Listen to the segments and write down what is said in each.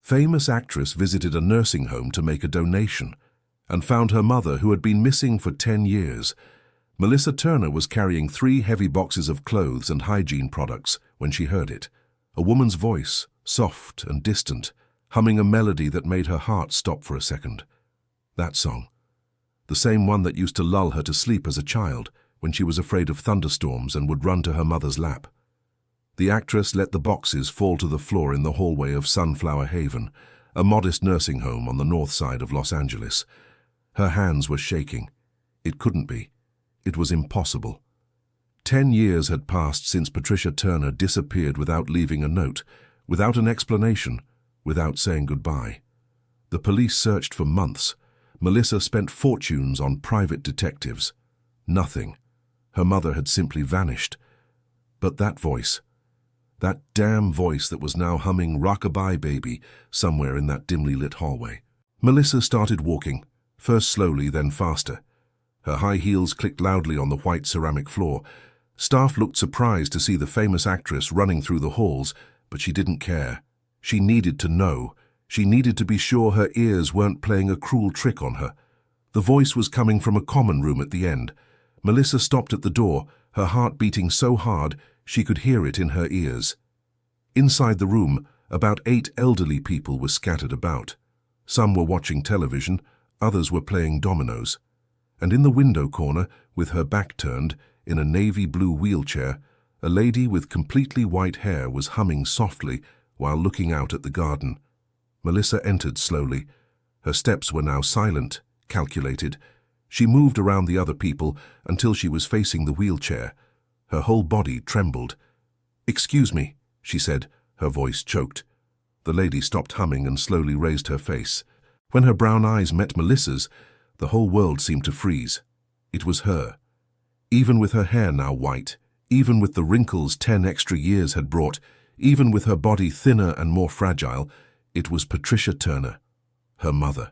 famous actress visited a nursing home to make a donation and found her mother, who had been missing for 10 years. Melissa Turner was carrying 3 heavy boxes of clothes and hygiene products when she heard it. A woman's voice, soft and distant, humming a melody that made her heart stop for a second. That song. The same one that used to lull her to sleep as a child when she was afraid of thunderstorms and would run to her mother's lap. The actress let the boxes fall to the floor in the hallway of Sunflower Haven, a modest nursing home on the north side of Los Angeles. Her hands were shaking. It couldn't be. It was impossible. 10 years had passed since Patricia Turner disappeared without leaving a note, without an explanation, without saying goodbye. The police searched for months. Melissa spent fortunes on private detectives. Nothing. Her mother had simply vanished. But that voice, that damn voice that was now humming Rockabye Baby somewhere in that dimly lit hallway. Melissa started walking, first slowly, then faster. Her high heels clicked loudly on the white ceramic floor. Staff looked surprised to see the famous actress running through the halls, but she didn't care. She needed to know. She needed to be sure her ears weren't playing a cruel trick on her. The voice was coming from a common room at the end. Melissa stopped at the door, her heart beating so hard she could hear it in her ears. Inside the room, about 8 elderly people were scattered about. Some were watching television, others were playing dominoes. And in the window corner, with her back turned, in a navy blue wheelchair, a lady with completely white hair was humming softly while looking out at the garden. Melissa entered slowly. Her steps were now silent, calculated. She moved around the other people until she was facing the wheelchair. Her whole body trembled. "Excuse me," she said, her voice choked. The lady stopped humming and slowly raised her face. When her brown eyes met Melissa's, the whole world seemed to freeze. It was her. Even with her hair now white, even with the wrinkles 10 extra years had brought, even with her body thinner and more fragile, it was Patricia Turner, her mother.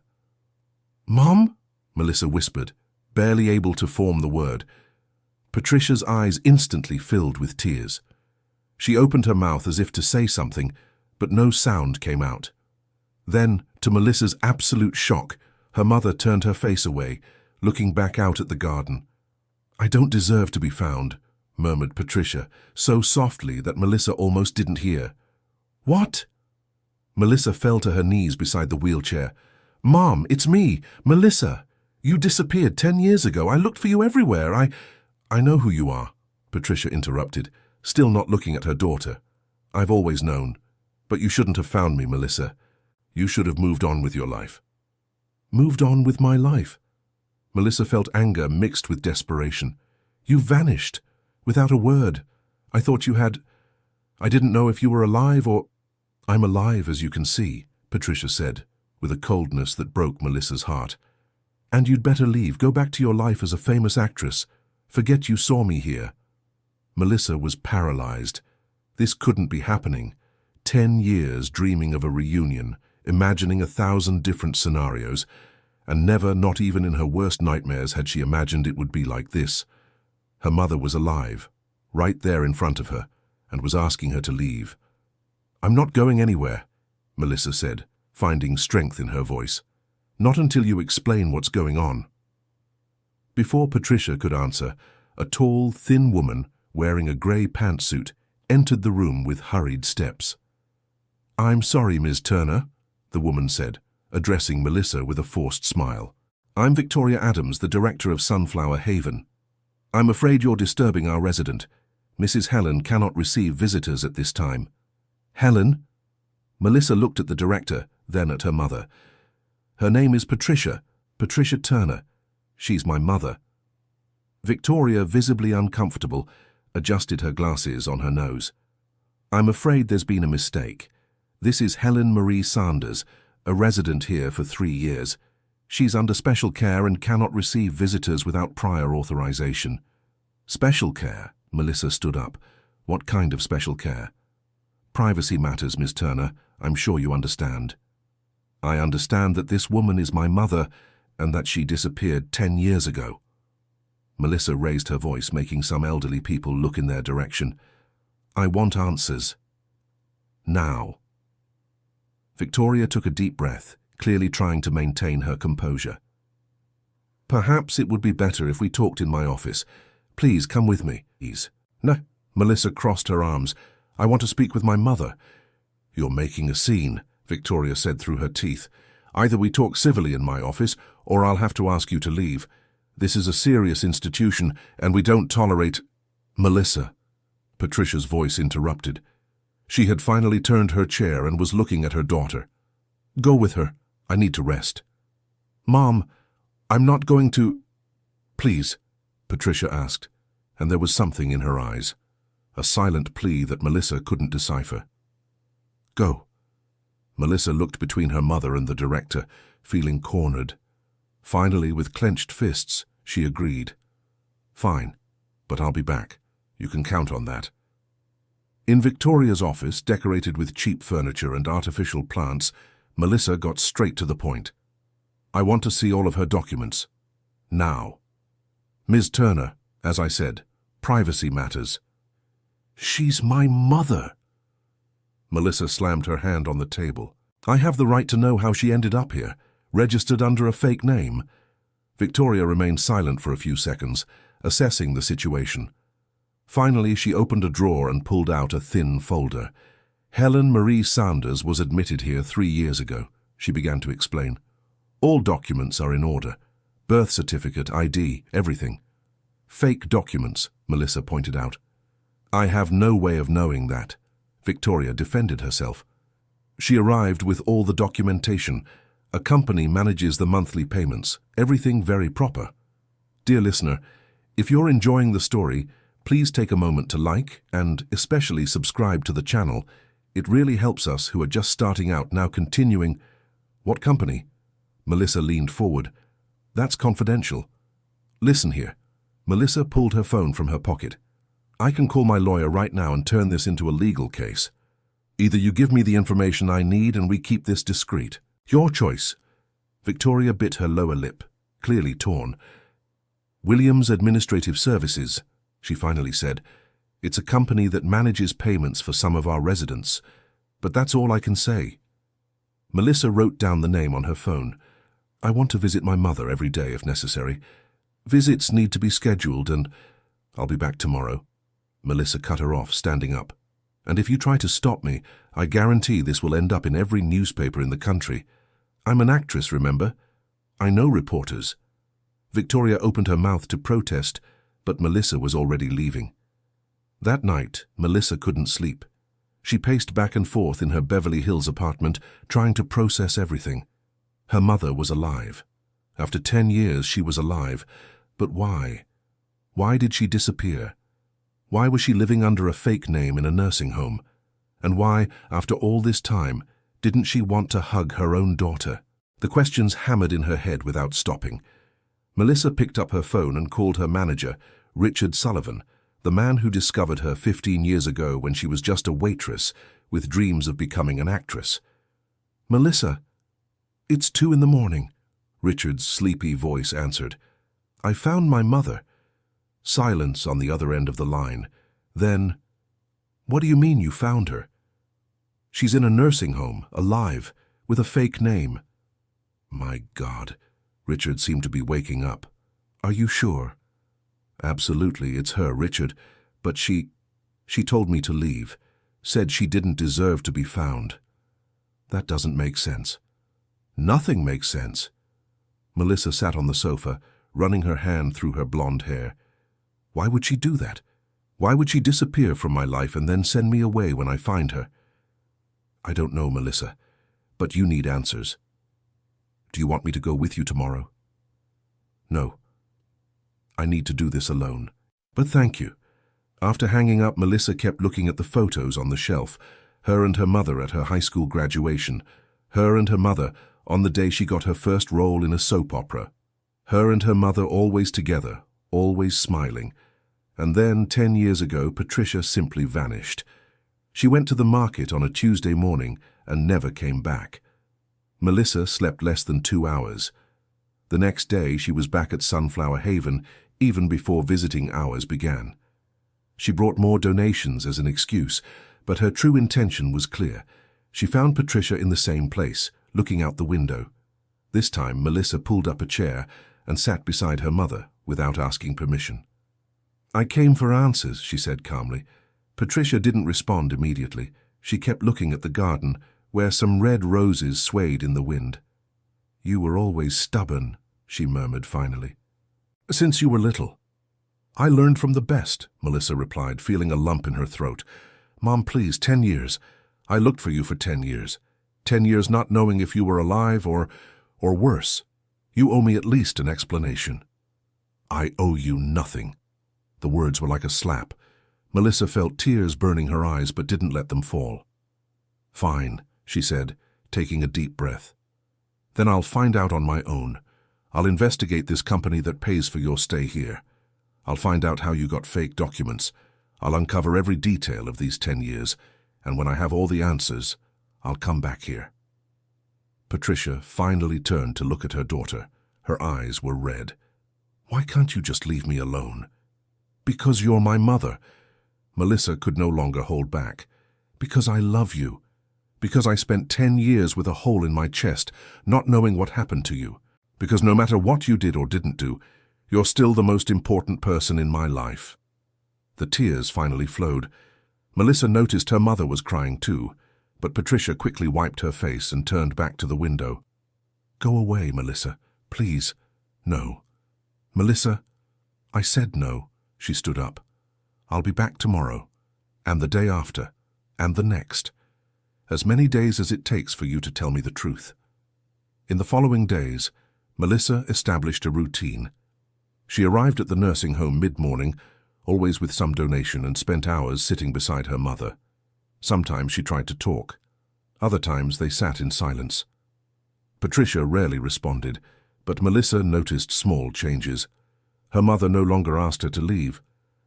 "Mom?" Melissa whispered, barely able to form the word. Patricia's eyes instantly filled with tears. She opened her mouth as if to say something, but no sound came out. Then, to Melissa's absolute shock, her mother turned her face away, looking back out at the garden. "I don't deserve to be found," murmured Patricia, so softly that Melissa almost didn't hear. "What?" Melissa fell to her knees beside the wheelchair. "Mom, it's me, Melissa. You disappeared 10 years ago. I looked for you everywhere. I know who you are," Patricia interrupted, still not looking at her daughter. "I've always known. But you shouldn't have found me, Melissa. You should have moved on with your life." "Moved on with my life?" Melissa felt anger mixed with desperation. "You vanished, without a word. I thought you had... I didn't know if you were alive or..." "I'm alive, as you can see," Patricia said, with a coldness that broke Melissa's heart. "And you'd better leave. Go back to your life as a famous actress. Forget you saw me here." Melissa was paralyzed. This couldn't be happening. 10 years dreaming of a reunion, imagining 1,000 different scenarios, and never, not even in her worst nightmares, had she imagined it would be like this. Her mother was alive, right there in front of her, and was asking her to leave. "I'm not going anywhere," Melissa said, finding strength in her voice. "Not until you explain what's going on." Before Patricia could answer, a tall, thin woman, wearing a grey pantsuit, entered the room with hurried steps. "I'm sorry, Ms. Turner," the woman said, addressing Melissa with a forced smile. "I'm Victoria Adams, the director of Sunflower Haven. I'm afraid you're disturbing our resident. Mrs. Helen cannot receive visitors at this time." "Helen?" Melissa looked at the director, then at her mother. "Her name is Patricia Turner. She's my mother." Victoria, visibly uncomfortable, adjusted her glasses on her nose. "I'm afraid there's been a mistake. This is Helen Marie Sanders, a resident here for 3 years. She's under special care and cannot receive visitors without prior authorization." "Special care?" Melissa stood up. "What kind of special care?" "Privacy matters, Ms. Turner. I'm sure you understand." "I understand that this woman is my mother and that she disappeared 10 years ago." Melissa raised her voice, making some elderly people look in their direction. "I want answers. Now." Victoria took a deep breath, clearly trying to maintain her composure. "Perhaps it would be better if we talked in my office. Please come with me." "No." Melissa crossed her arms. "I want to speak with my mother." "You're making a scene," Victoria said through her teeth. "Either we talk civilly in my office, or I'll have to ask you to leave. This is a serious institution, and we don't tolerate—" "Melissa," Patricia's voice interrupted. She had finally turned her chair and was looking at her daughter. "Go with her. I need to rest." "Mom, I'm not going to—" "Please," Patricia asked, and there was something in her eyes, a silent plea that Melissa couldn't decipher. "Go." Melissa looked between her mother and the director, feeling cornered. Finally, with clenched fists, she agreed. "Fine, but I'll be back. You can count on that." In Victoria's office, decorated with cheap furniture and artificial plants, Melissa got straight to the point. "I want to see all of her documents. Now." "Ms. Turner, as I said, privacy matters." "She's my mother." Melissa slammed her hand on the table. "I have the right to know how she ended up here, registered under a fake name." Victoria remained silent for a few seconds, assessing the situation. Finally, she opened a drawer and pulled out a thin folder. "Helen Marie Sanders was admitted here 3 years ago," she began to explain. "All documents are in order. Birth certificate, ID, everything." "Fake documents," Melissa pointed out. "I have no way of knowing that." Victoria defended herself. "She arrived with all the documentation. A company manages the monthly payments, everything very proper." Dear listener, if you're enjoying the story, please take a moment to like and especially subscribe to the channel. It really helps us who are just starting out now continuing. "What company?" Melissa leaned forward. "That's confidential." "Listen here." Melissa pulled her phone from her pocket. "I can call my lawyer right now and turn this into a legal case. Either you give me the information I need and we keep this discreet. Your choice." Victoria bit her lower lip, clearly torn. "Williams Administrative Services," she finally said. "It's a company that manages payments for some of our residents. But that's all I can say." Melissa wrote down the name on her phone. "I want to visit my mother every day if necessary. Visits need to be scheduled and I'll be back tomorrow." Melissa cut her off, standing up. "And if you try to stop me, I guarantee this will end up in every newspaper in the country. I'm an actress, remember? I know reporters." Victoria opened her mouth to protest, but Melissa was already leaving. That night, Melissa couldn't sleep. She paced back and forth in her Beverly Hills apartment, trying to process everything. Her mother was alive. After 10 years, she was alive. But why? Why did she disappear? Why was she living under a fake name in a nursing home? And why, after all this time, didn't she want to hug her own daughter? The questions hammered in her head without stopping. Melissa picked up her phone and called her manager, Richard Sullivan, the man who discovered her 15 years ago when she was just a waitress with dreams of becoming an actress. "Melissa, it's 2 in the morning," Richard's sleepy voice answered. "I found my mother." Silence on the other end of the line. Then, "What do you mean you found her?" "She's in a nursing home, alive, with a fake name." "My God," Richard seemed to be waking up. "Are you sure?" "Absolutely, it's her, Richard. But she told me to leave, said she didn't deserve to be found." "That doesn't make sense." "Nothing makes sense." Melissa sat on the sofa, running her hand through her blonde hair. "Why would she do that? Why would she disappear from my life and then send me away when I find her?" "I don't know, Melissa, but you need answers." "Do you want me to go with you tomorrow?" "No. I need to do this alone. But thank you." After hanging up, Melissa kept looking at the photos on the shelf. Her and her mother at her high school graduation. Her and her mother on the day she got her first role in a soap opera. Her and her mother always together, always smiling. And then, 10 years ago, Patricia simply vanished. She went to the market on a Tuesday morning and never came back. Melissa slept less than 2 hours. The next day, she was back at Sunflower Haven even before visiting hours began. She brought more donations as an excuse, but her true intention was clear. She found Patricia in the same place, looking out the window. This time, Melissa pulled up a chair and sat beside her mother without asking permission. "I came for answers," she said calmly. Patricia didn't respond immediately. She kept looking at the garden, where some red roses swayed in the wind. "You were always stubborn," she murmured finally. "Since you were little." "I learned from the best," Melissa replied, feeling a lump in her throat. "Mom, please, 10 years. I looked for you for 10 years. 10 years not knowing if you were alive or worse. You owe me at least an explanation." "I owe you nothing." The words were like a slap. Melissa felt tears burning her eyes but didn't let them fall. "Fine," she said, taking a deep breath. "Then I'll find out on my own. I'll investigate this company that pays for your stay here. I'll find out how you got fake documents. I'll uncover every detail of these 10 years, and when I have all the answers, I'll come back here." Patricia finally turned to look at her daughter. Her eyes were red. "Why can't you just leave me alone?" "Because you're my mother." Melissa could no longer hold back. "Because I love you. Because I spent 10 years with a hole in my chest, not knowing what happened to you. Because no matter what you did or didn't do, you're still the most important person in my life." The tears finally flowed. Melissa noticed her mother was crying too, but Patricia quickly wiped her face and turned back to the window. "Go away, Melissa. Please. No." "Melissa, I said no." She stood up. "I'll be back tomorrow, and the day after, and the next. As many days as it takes for you to tell me the truth." In the following days, Melissa established a routine. She arrived at the nursing home mid-morning, always with some donation, and spent hours sitting beside her mother. Sometimes she tried to talk. Other times they sat in silence. Patricia rarely responded, but Melissa noticed small changes. Her mother no longer asked her to leave,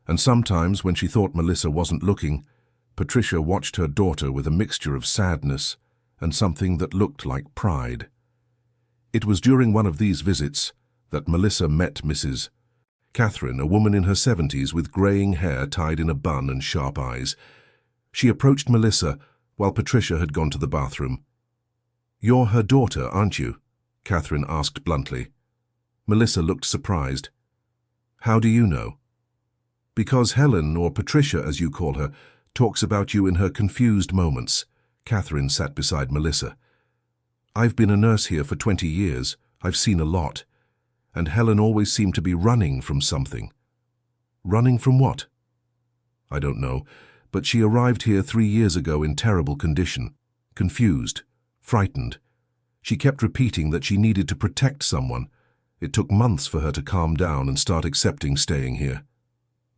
and sometimes when she thought Melissa wasn't looking, Patricia watched her daughter with a mixture of sadness and something that looked like pride. It was during one of these visits that Melissa met Mrs. Catherine, a woman in her 70s with graying hair tied in a bun and sharp eyes. She approached Melissa while Patricia had gone to the bathroom. "You're her daughter, aren't you?" Catherine asked bluntly. Melissa looked surprised. "How do you know?" "Because Helen, or Patricia as you call her, talks about you in her confused moments." Catherine sat beside Melissa. "I've been a nurse here for 20 years. I've seen a lot. And Helen always seemed to be running from something." "Running from what?" "I don't know, but she arrived here 3 years ago in terrible condition, confused, frightened. She kept repeating that she needed to protect someone. It took months for her to calm down and start accepting staying here."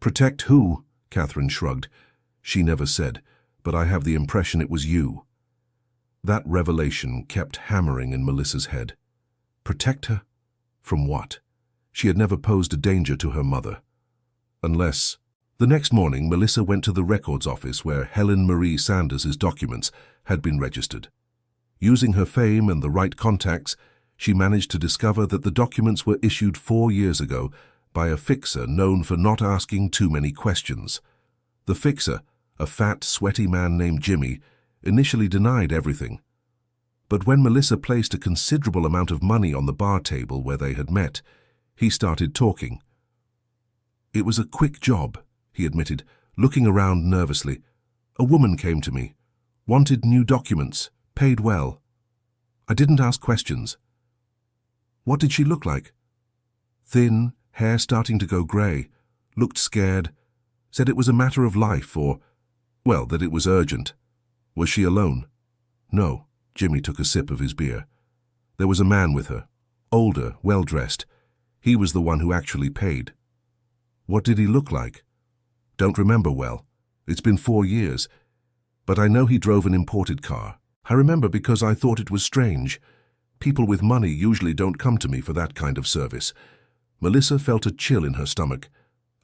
"Protect who?" Catherine shrugged. "She never said, but I have the impression it was you." That revelation kept hammering in Melissa's head. Protect her? From what? She had never posed a danger to her mother. Unless... The next morning, Melissa went to the records office where Helen Marie Sanders' documents had been registered. Using her fame and the right contacts, she managed to discover that the documents were issued 4 years ago by a fixer known for not asking too many questions. The fixer, a fat, sweaty man named Jimmy, initially denied everything. But when Melissa placed a considerable amount of money on the bar table where they had met, he started talking. "It was a quick job," he admitted, looking around nervously. "A woman came to me, wanted new documents, paid well. I didn't ask questions." "What did she look like?" "Thin, hair starting to go grey, looked scared, said it was a matter of life well, that it was urgent." "Was she alone?" "No." Jimmy took a sip of his beer. "There was a man with her, older, well-dressed. He was the one who actually paid." "What did he look like?" "Don't remember well. It's been 4 years. But I know he drove an imported car. I remember because I thought it was strange. People with money usually don't come to me for that kind of service." Melissa felt a chill in her stomach.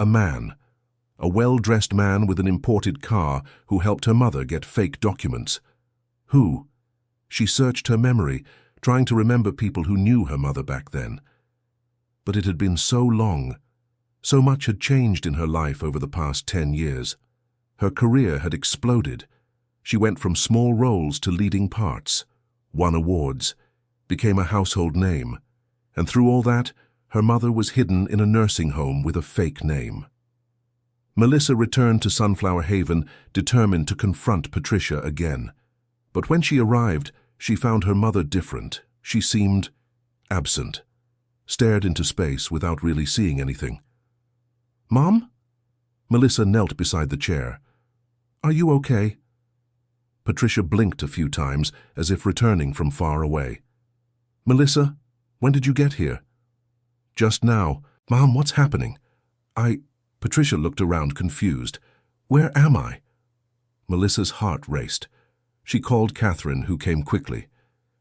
A man. A well-dressed man with an imported car who helped her mother get fake documents. Who? She searched her memory, trying to remember people who knew her mother back then. But it had been so long. So much had changed in her life over the past 10 years. Her career had exploded. She went from small roles to leading parts, won awards, became a household name, and through all that, her mother was hidden in a nursing home with a fake name. Melissa returned to Sunflower Haven, determined to confront Patricia again. But when she arrived, she found her mother different. She seemed absent, stared into space without really seeing anything. "Mom?" Melissa knelt beside the chair. "Are you okay?" Patricia blinked a few times, as if returning from far away. "Melissa, when did you get here?" "Just now." "Mom, what's happening?" Patricia looked around confused. "Where am I?" Melissa's heart raced. She called Catherine, who came quickly.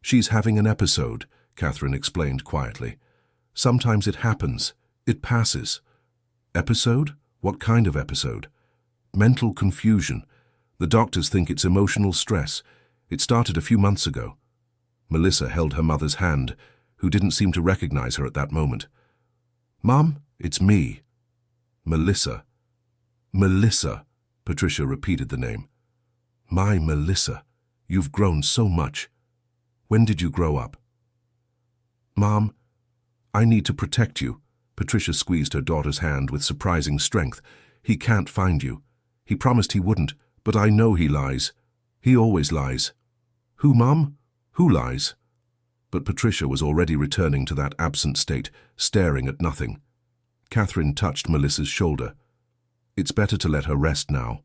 "She's having an episode," Catherine explained quietly. "Sometimes it happens. It passes." "Episode? What kind of episode?" "Mental confusion. The doctors think it's emotional stress. It started a few months ago." Melissa held her mother's hand, who didn't seem to recognize her at that moment. "Mom, it's me." "Melissa." "Melissa," Patricia repeated the name. "My Melissa, you've grown so much. When did you grow up?" "Mom, I need to protect you." Patricia squeezed her daughter's hand with surprising strength. "He can't find you. He promised he wouldn't, but I know he lies. He always lies." "Who, Mom? Who lies?" But Patricia was already returning to that absent state, staring at nothing. Catherine touched Melissa's shoulder. "It's better to let her rest now."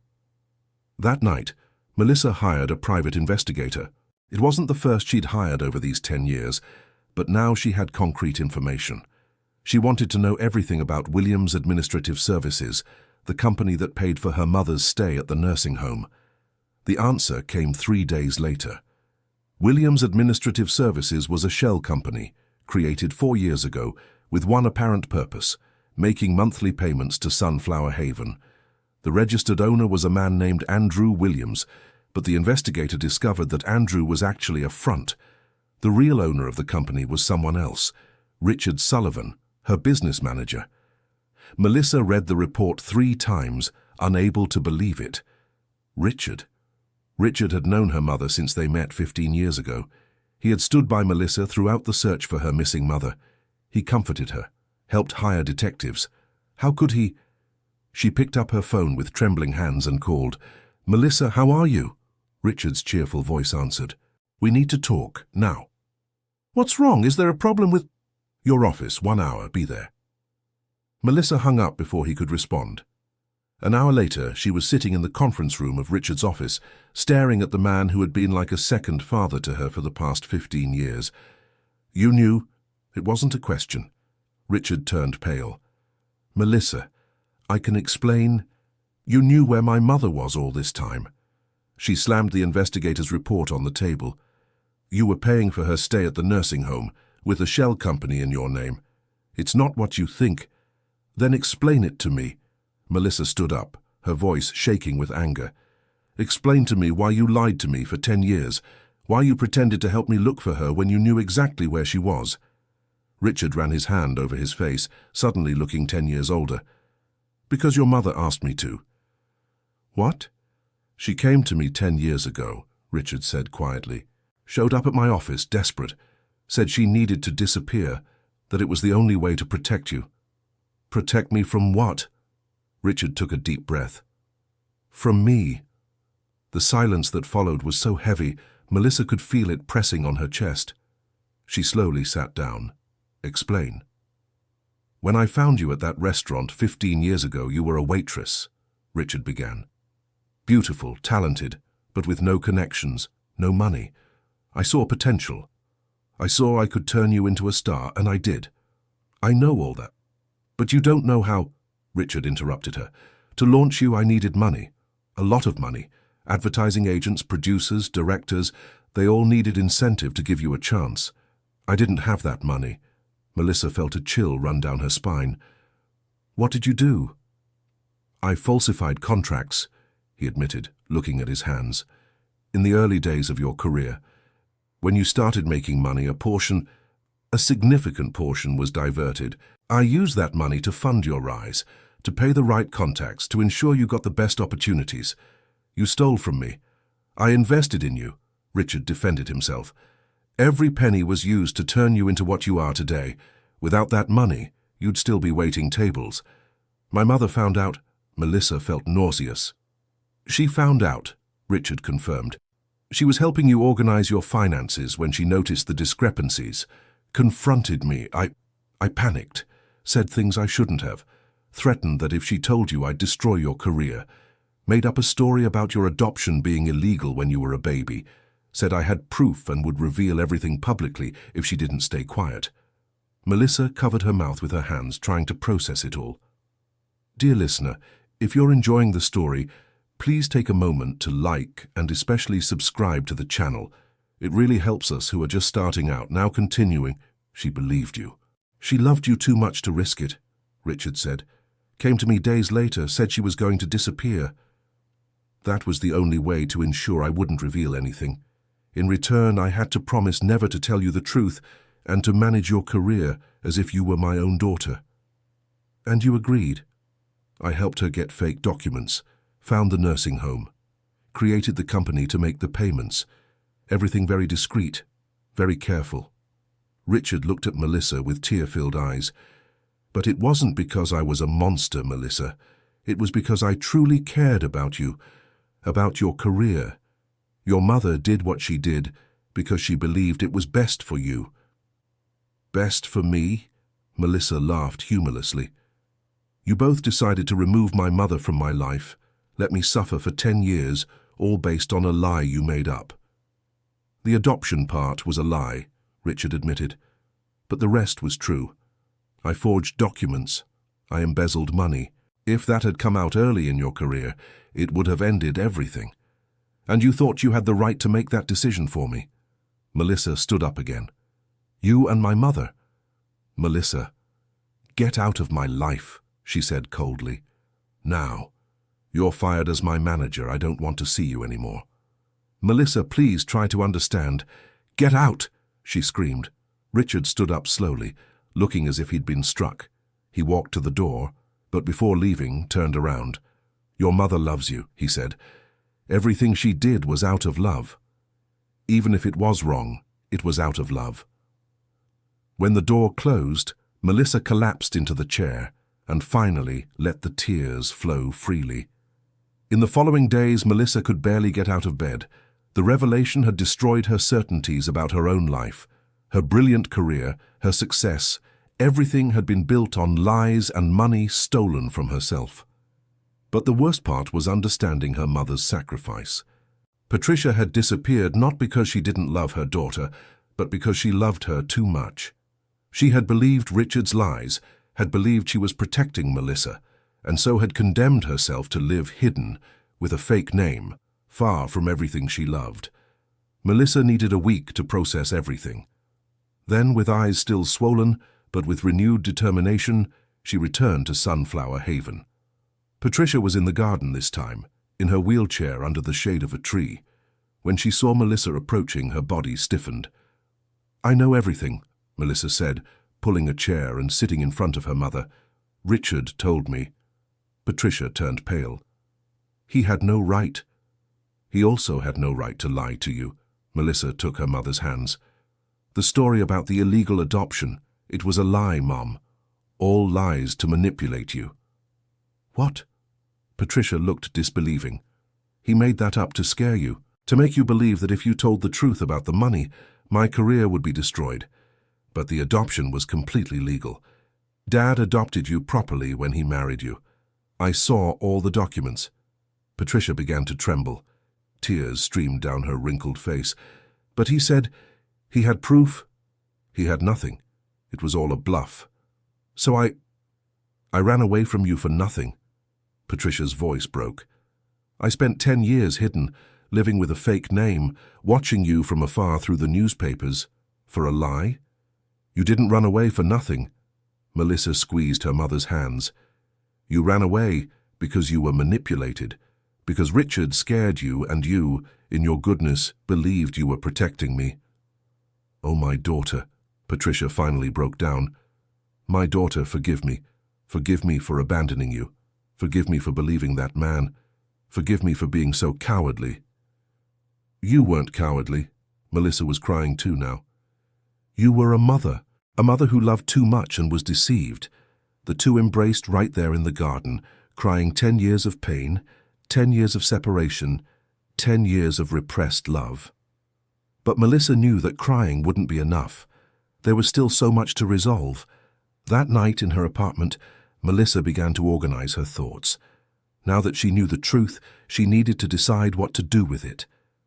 That night, Melissa hired a private investigator. It wasn't the first she'd hired over these 10 years, but now she had concrete information. She wanted to know everything about Williams Administrative Services, the company that paid for her mother's stay at the nursing home. The answer came 3 days later. Williams Administrative Services was a shell company, created 4 years ago, with one apparent purpose: making monthly payments to Sunflower Haven. The registered owner was a man named Andrew Williams, but the investigator discovered that Andrew was actually a front. The real owner of the company was someone else, Richard Sullivan, her business manager. Melissa read the report 3 times, unable to believe it. Richard had known her mother since they met 15 years ago. He had stood by Melissa throughout the search for her missing mother. He comforted her, helped hire detectives. How could he? She picked up her phone with trembling hands and called, "Melissa, how are you?" Richard's cheerful voice answered, "We need to talk, now." "What's wrong? Is there a problem with—" "Your office, 1 hour, be there." Melissa hung up before he could respond. An hour later, she was sitting in the conference room of Richard's office, staring at the man who had been like a second father to her for the past 15 years. "You knew?" It wasn't a question. Richard turned pale. "Melissa, I can explain. You knew where my mother was all this time." She slammed the investigator's report on the table. "You were paying for her stay at the nursing home, with a shell company in your name. It's not what you think." "Then explain it to me." Melissa stood up, her voice shaking with anger. "Explain to me why you lied to me for 10 years, why you pretended to help me look for her when you knew exactly where she was." Richard ran his hand over his face, suddenly looking 10 years older. "Because your mother asked me to." "What?" "She came to me 10 years ago," Richard said quietly. "Showed up at my office, desperate. Said she needed to disappear, that it was the only way to protect you." "Protect me from what?" Richard took a deep breath. "From me." The silence that followed was so heavy, Melissa could feel it pressing on her chest. She slowly sat down. "Explain." "When I found you at that restaurant 15 years ago, you were a waitress," Richard began. "Beautiful, talented, but with no connections, no money. I saw potential. I saw I could turn you into a star, and I did. I know all that. But you don't know how—" Richard interrupted her. "To launch you, I needed money. A lot of money. Advertising agents, producers, directors, they all needed incentive to give you a chance. I didn't have that money." Melissa felt a chill run down her spine. "What did you do?" "I falsified contracts," he admitted, looking at his hands. "In the early days of your career. When you started making money, a significant portion was diverted. I used that money to fund your rise, to pay the right contacts, to ensure you got the best opportunities. You stole from me. I invested in you, Richard defended himself. Every penny was used to turn you into what you are today. Without that money, you'd still be waiting tables. My mother found out. Melissa felt nauseous. She found out, Richard confirmed. She was helping you organize your finances when she noticed the discrepancies. Confronted me. I panicked, said things I shouldn't have, threatened that if she told you I'd destroy your career, made up a story about your adoption being illegal when you were a baby, said I had proof and would reveal everything publicly if she didn't stay quiet. Melissa covered her mouth with her hands, trying to process it all. Dear listener, if you're enjoying the story, please take a moment to like and especially subscribe to the channel. It really helps us who are just starting out. Now continuing, she believed you. She loved you too much to risk it, Richard said. Came to me days later, said she was going to disappear. That was the only way to ensure I wouldn't reveal anything. In return, I had to promise never to tell you the truth and to manage your career as if you were my own daughter. And you agreed. I helped her get fake documents, found the nursing home, created the company to make the payments. Everything very discreet, very careful. Richard looked at Melissa with tear-filled eyes. But it wasn't because I was a monster, Melissa. It was because I truly cared about you, about your career. Your mother did what she did because she believed it was best for you. Best for me? Melissa laughed humorlessly. You both decided to remove my mother from my life, let me suffer for 10 years, all based on a lie you made up. The adoption part was a lie, Richard admitted, but the rest was true. I forged documents. I embezzled money. If that had come out early in your career, it would have ended everything. And you thought you had the right to make that decision for me. Melissa stood up again. You and my mother. Melissa, get out of my life, she said coldly. Now. You're fired as my manager. I don't want to see you anymore. Melissa, please try to understand. Get out, she screamed. Richard stood up slowly, looking as if he'd been struck. He walked to the door, but before leaving, turned around. Your mother loves you, he said. Everything she did was out of love. Even if it was wrong, it was out of love. When the door closed, Melissa collapsed into the chair and finally let the tears flow freely. In the following days, Melissa could barely get out of bed. The revelation had destroyed her certainties about her own life. Her brilliant career, her success, everything had been built on lies and money stolen from herself. But the worst part was understanding her mother's sacrifice. Patricia had disappeared not because she didn't love her daughter, but because she loved her too much. She had believed Richard's lies, had believed she was protecting Melissa, and so had condemned herself to live hidden, with a fake name, far from everything she loved. Melissa needed a week to process everything. Then, with eyes still swollen, but with renewed determination, she returned to Sunflower Haven. Patricia was in the garden this time, in her wheelchair under the shade of a tree. When she saw Melissa approaching, her body stiffened. I know everything, Melissa said, pulling a chair and sitting in front of her mother. Richard told me. Patricia turned pale. He had no right. He also had no right to lie to you. Melissa took her mother's hands. The story about the illegal adoption, it was a lie, Mom. All lies to manipulate you. What? Patricia looked disbelieving. He made that up to scare you, to make you believe that if you told the truth about the money, my career would be destroyed. But the adoption was completely legal. Dad adopted you properly when he married you. I saw all the documents. Patricia began to tremble. Tears streamed down her wrinkled face. But he said he had proof. He had nothing. It was all a bluff. So I ran away from you for nothing. Patricia's voice broke. I spent 10 years hidden, living with a fake name, watching you from afar through the newspapers. For a lie? You didn't run away for nothing. Melissa squeezed her mother's hands. You ran away because you were manipulated, because Richard scared you and you, in your goodness, believed you were protecting me. Oh, my daughter, Patricia finally broke down. My daughter, forgive me. Forgive me for abandoning you. Forgive me for believing that man. Forgive me for being so cowardly. You weren't cowardly. Melissa was crying too now. You were a mother who loved too much and was deceived. The two embraced right there in the garden, crying 10 years of pain, 10 years of separation, 10 years of repressed love. But Melissa knew that crying wouldn't be enough. There was still so much to resolve. That night in her apartment, Melissa began to organize her thoughts. Now that she knew the truth, she needed to decide what to do with it.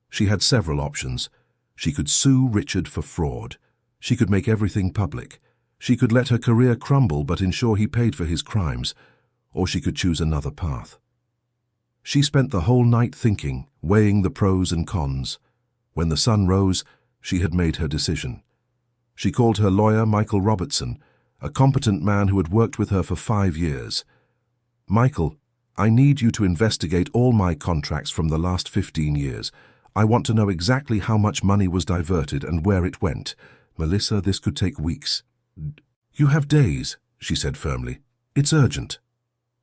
She had several options. She could sue Richard for fraud. She could make everything public. She could let her career crumble but ensure he paid for his crimes. Or she could choose another path. She spent the whole night thinking, weighing the pros and cons. When the sun rose, she had made her decision. She called her lawyer, Michael Robertson, a competent man who had worked with her for 5 years. Michael, I need you to investigate all my contracts from the last 15 years. I want to know exactly how much money was diverted and where it went. Melissa, this could take weeks. You have days, she said firmly. It's urgent.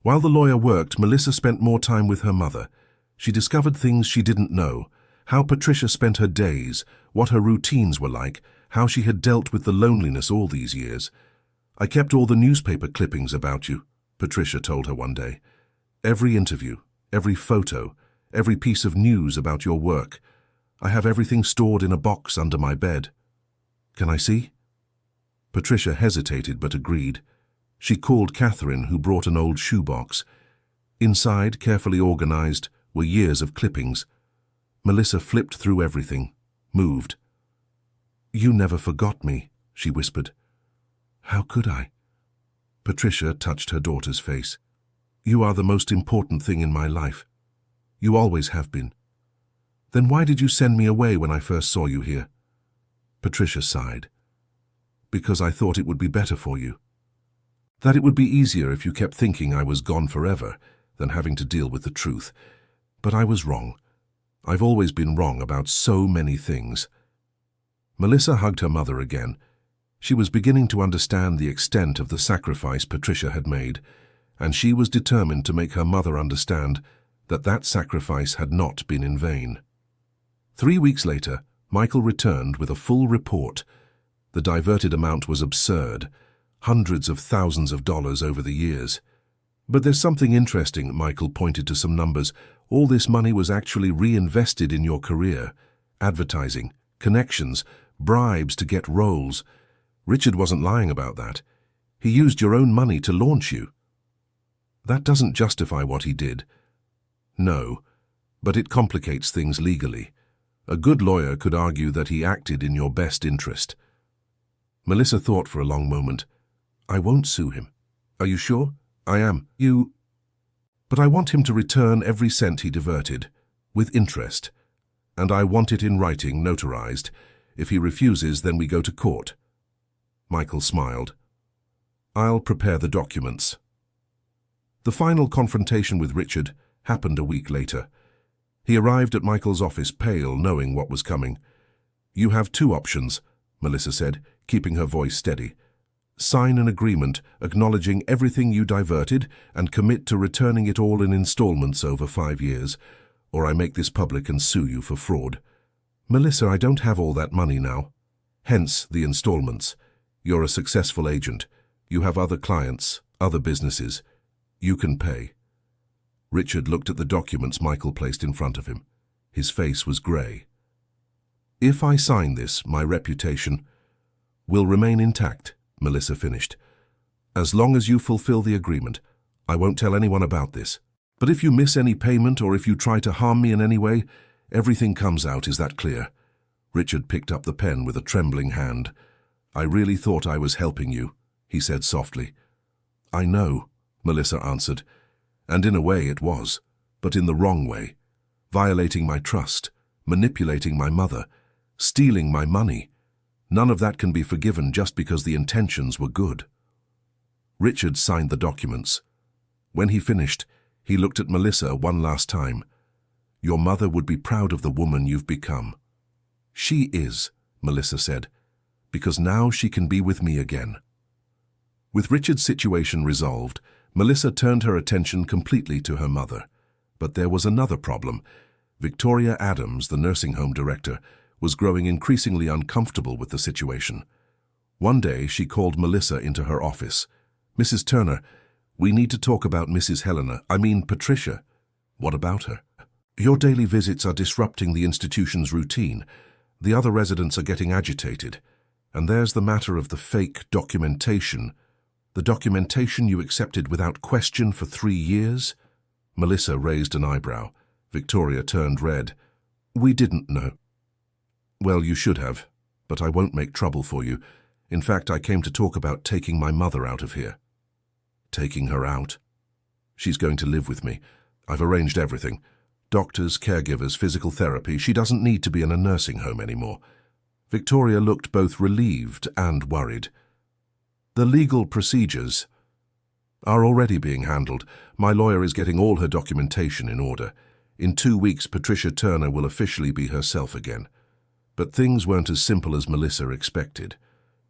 While the lawyer worked, Melissa spent more time with her mother. She discovered things she didn't know, how Patricia spent her days, what her routines were like, how she had dealt with the loneliness all these years. I kept all the newspaper clippings about you, Patricia told her one day. Every interview, every photo, every piece of news about your work. I have everything stored in a box under my bed. Can I see? Patricia hesitated but agreed. She called Catherine, who brought an old shoebox. Inside, carefully organized, were years of clippings. Melissa flipped through everything, moved. You never forgot me, she whispered. How could I? Patricia touched her daughter's face. You are the most important thing in my life. You always have been. Then why did you send me away when I first saw you here? Patricia sighed. Because I thought it would be better for you. That it would be easier if you kept thinking I was gone forever than having to deal with the truth. But I was wrong. I've always been wrong about so many things. Melissa hugged her mother again. She was beginning to understand the extent of the sacrifice Patricia had made, and she was determined to make her mother understand that that sacrifice had not been in vain. 3 weeks later, Michael returned with a full report. The diverted amount was absurd, hundreds of thousands of dollars over the years. But there's something interesting, Michael pointed to some numbers. All this money was actually reinvested in your career. Advertising, connections, bribes to get roles. Richard wasn't lying about that. He used your own money to launch you. That doesn't justify what he did. No, but it complicates things legally. A good lawyer could argue that he acted in your best interest. Melissa thought for a long moment. I won't sue him. Are you sure? I am. But I want him to return every cent he diverted, with interest. And I want it in writing, notarized. If he refuses, then we go to court. Michael smiled. I'll prepare the documents. The final confrontation with Richard happened a week later. He arrived at Michael's office pale, knowing what was coming. You have 2 options, Melissa said, keeping her voice steady. Sign an agreement acknowledging everything you diverted and commit to returning it all in installments over 5 years, or I make this public and sue you for fraud. Melissa, I don't have all that money now. Hence the installments. You're a successful agent. You have other clients, other businesses. You can pay. Richard looked at the documents Michael placed in front of him. His face was grey. If I sign this, my reputation will remain intact, Melissa finished. As long as you fulfill the agreement, I won't tell anyone about this. But if you miss any payment or if you try to harm me in any way, everything comes out, is that clear? Richard picked up the pen with a trembling hand. I really thought I was helping you, he said softly. I know, Melissa answered, and in a way it was, but in the wrong way. Violating my trust, manipulating my mother, stealing my money. None of that can be forgiven just because the intentions were good. Richard signed the documents. When he finished, he looked at Melissa one last time. Your mother would be proud of the woman you've become. She is, Melissa said, because now she can be with me again. With Richard's situation resolved, Melissa turned her attention completely to her mother. But there was another problem. Victoria Adams, the nursing home director, was growing increasingly uncomfortable with the situation. One day, she called Melissa into her office. "Mrs. Turner, we need to talk about Patricia." "What about her?" "Your daily visits are disrupting the institution's routine. The other residents are getting agitated. And there's the matter of the fake documentation. The documentation you accepted without question for 3 years?" Melissa raised an eyebrow. Victoria turned red. "We didn't know." "Well, you should have, but I won't make trouble for you. In fact, I came to talk about taking my mother out of here." "Taking her out?" "She's going to live with me. I've arranged everything. Doctors, caregivers, physical therapy. She doesn't need to be in a nursing home anymore." Victoria looked both relieved and worried. "The legal procedures are already being handled. My lawyer is getting all her documentation in order. In 2 weeks, Patricia Turner will officially be herself again." But things weren't as simple as Melissa expected.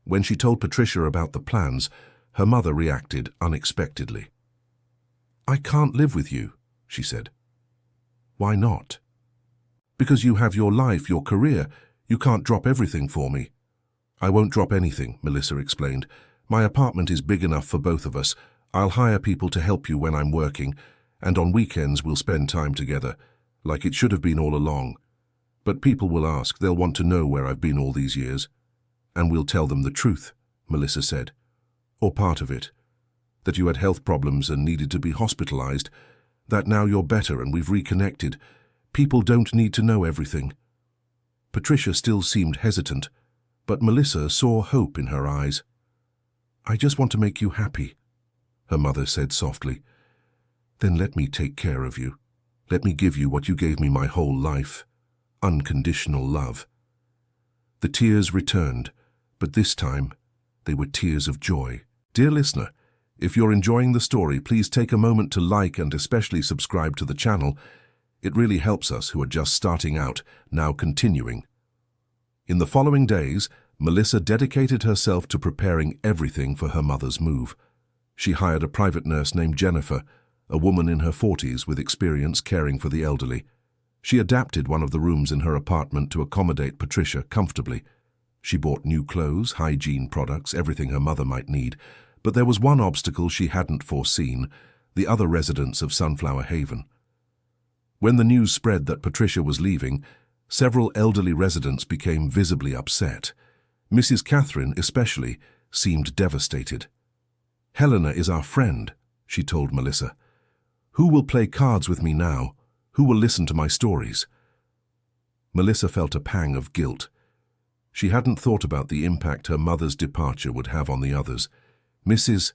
When she told Patricia about the plans, her mother reacted unexpectedly. "I can't live with you," she said. "Why not?" "Because you have your life, your career. You can't drop everything for me." "I won't drop anything," Melissa explained. "My apartment is big enough for both of us. I'll hire people to help you when I'm working, and on weekends we'll spend time together, like it should have been all along. But people will ask, they'll want to know where I've been all these years. And we'll tell them the truth," Melissa said. "Or part of it. That you had health problems and needed to be hospitalized. That now you're better and we've reconnected. People don't need to know everything." Patricia still seemed hesitant, but Melissa saw hope in her eyes. "I just want to make you happy," her mother said softly. "Then let me take care of you. Let me give you what you gave me my whole life. Unconditional love." The tears returned, but this time they were tears of joy. Dear listener, if you're enjoying the story, please take a moment to like and especially subscribe to the channel. It really helps us who are just starting out, now continuing. In the following days, Melissa dedicated herself to preparing everything for her mother's move. She hired a private nurse named Jennifer, a woman in her 40s with experience caring for the elderly. She adapted one of the rooms in her apartment to accommodate Patricia comfortably. She bought new clothes, hygiene products, everything her mother might need. But there was one obstacle she hadn't foreseen: the other residents of Sunflower Haven. When the news spread that Patricia was leaving, several elderly residents became visibly upset. Mrs. Catherine, especially, seemed devastated. "Helena is our friend," she told Melissa. "Who will play cards with me now? Who will listen to my stories?" Melissa felt a pang of guilt. She hadn't thought about the impact her mother's departure would have on the others. "Mrs.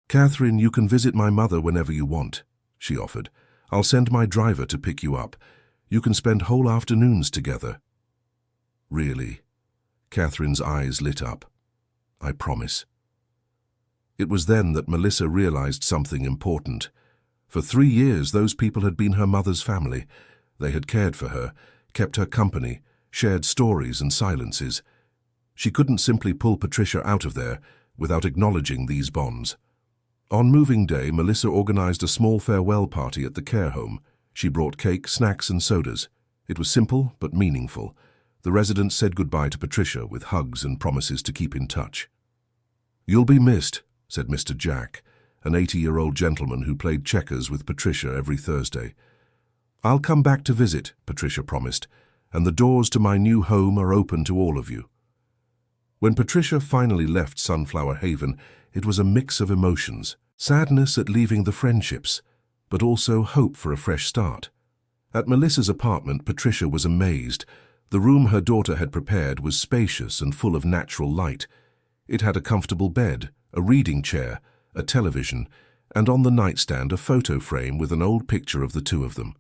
Catherine, you can visit my mother whenever you want," she offered. "I'll send my driver to pick you up. You can spend whole afternoons together." "Really?" Catherine's eyes lit up. "I promise." It was then that Melissa realized something important. For 3 years, those people had been her mother's family. They had cared for her, kept her company, shared stories and silences. She couldn't simply pull Patricia out of there without acknowledging these bonds. On moving day, Melissa organized a small farewell party at the care home. She brought cake, snacks and sodas. It was simple but meaningful. The residents said goodbye to Patricia with hugs and promises to keep in touch. "You'll be missed," said Mr. Jack, an 80-year-old gentleman who played checkers with Patricia every Thursday. "I'll come back to visit," Patricia promised, "and the doors to my new home are open to all of you." When Patricia finally left Sunflower Haven, it was a mix of emotions: sadness at leaving the friendships, but also hope for a fresh start. At Melissa's apartment, Patricia was amazed. The room her daughter had prepared was spacious and full of natural light. It had a comfortable bed, a reading chair, a television, and on the nightstand a photo frame with an old picture of the two of them.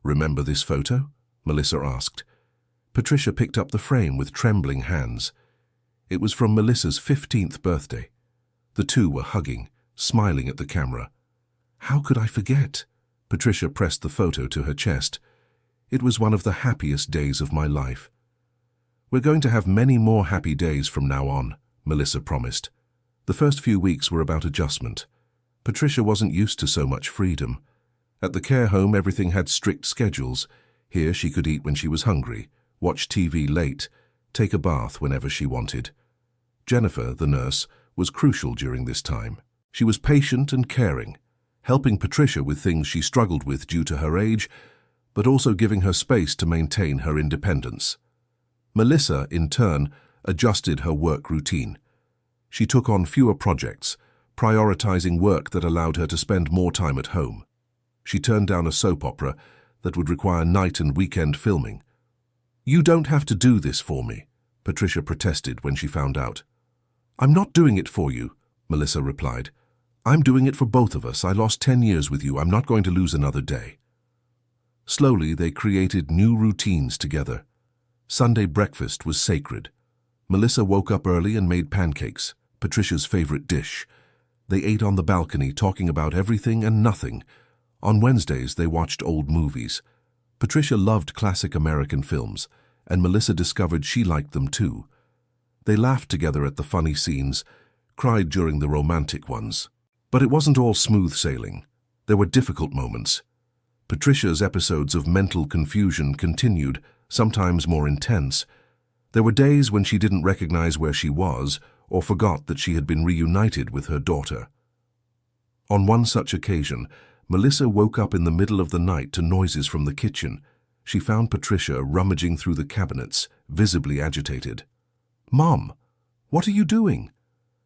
"Remember this photo?" Melissa asked. Patricia picked up the frame with trembling hands. It was from Melissa's 15th birthday. The two were hugging, smiling at the camera. "How could I forget?" Patricia pressed the photo to her chest. "It was one of the happiest days of my life." "We're going to have many more happy days from now on," Melissa promised. The first few weeks were about adjustment. Patricia wasn't used to so much freedom. At the care home, everything had strict schedules. Here she could eat when she was hungry, watch TV late, take a bath whenever she wanted. Jennifer, the nurse, was crucial during this time. She was patient and caring, helping Patricia with things she struggled with due to her age, but also giving her space to maintain her independence. Melissa, in turn, adjusted her work routine. She took on fewer projects, prioritizing work that allowed her to spend more time at home. She turned down a soap opera that would require night and weekend filming. "You don't have to do this for me," Patricia protested when she found out. "I'm not doing it for you," Melissa replied. "I'm doing it for both of us. I lost 10 years with you. I'm not going to lose another day." Slowly, they created new routines together. Sunday breakfast was sacred. Melissa woke up early and made pancakes, Patricia's favorite dish. They ate on the balcony, talking about everything and nothing. On Wednesdays, they watched old movies. Patricia loved classic American films, and Melissa discovered she liked them too. They laughed together at the funny scenes, cried during the romantic ones. But it wasn't all smooth sailing. There were difficult moments. Patricia's episodes of mental confusion continued, sometimes more intense. There were days when she didn't recognize where she was or forgot that she had been reunited with her daughter. On one such occasion, Melissa woke up in the middle of the night to noises from the kitchen. She found Patricia rummaging through the cabinets, visibly agitated. "Mom, what are you doing?"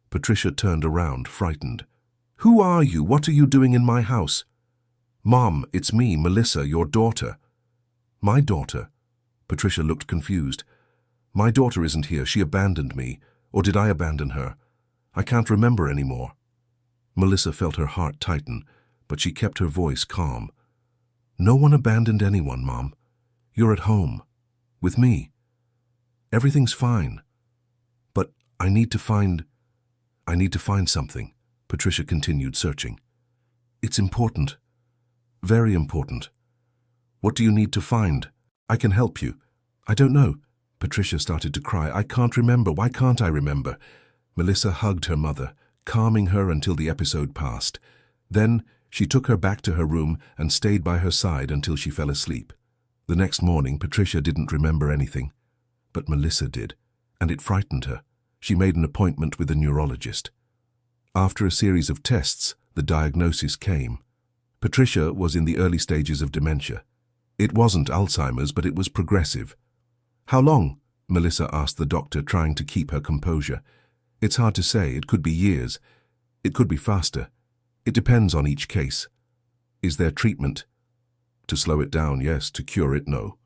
Patricia turned around, frightened. "Who are you? What are you doing in my house?" "Mom, it's me, Melissa, your daughter." "My daughter?" Patricia looked confused. "My daughter isn't here. She abandoned me. Or did I abandon her? I can't remember anymore." Melissa felt her heart tighten, but she kept her voice calm. "No one abandoned anyone, Mom. You're at home. With me. Everything's fine. But I need to find something." Patricia continued searching. "It's important. Very important. What do you need to find? I can help you." "I don't know." Patricia started to cry. "I can't remember. Why can't I remember?" Melissa hugged her mother, calming her until the episode passed. Then she took her back to her room and stayed by her side until she fell asleep. The next morning, Patricia didn't remember anything. But Melissa did, and it frightened her. She made an appointment with a neurologist. After a series of tests, the diagnosis came. Patricia was in the early stages of dementia. It wasn't Alzheimer's, but it was progressive. "How long?" Melissa asked the doctor, trying to keep her composure. "It's hard to say. It could be years. It could be faster. It depends on each case." "Is there treatment?" "To slow it down, yes. To cure it, no."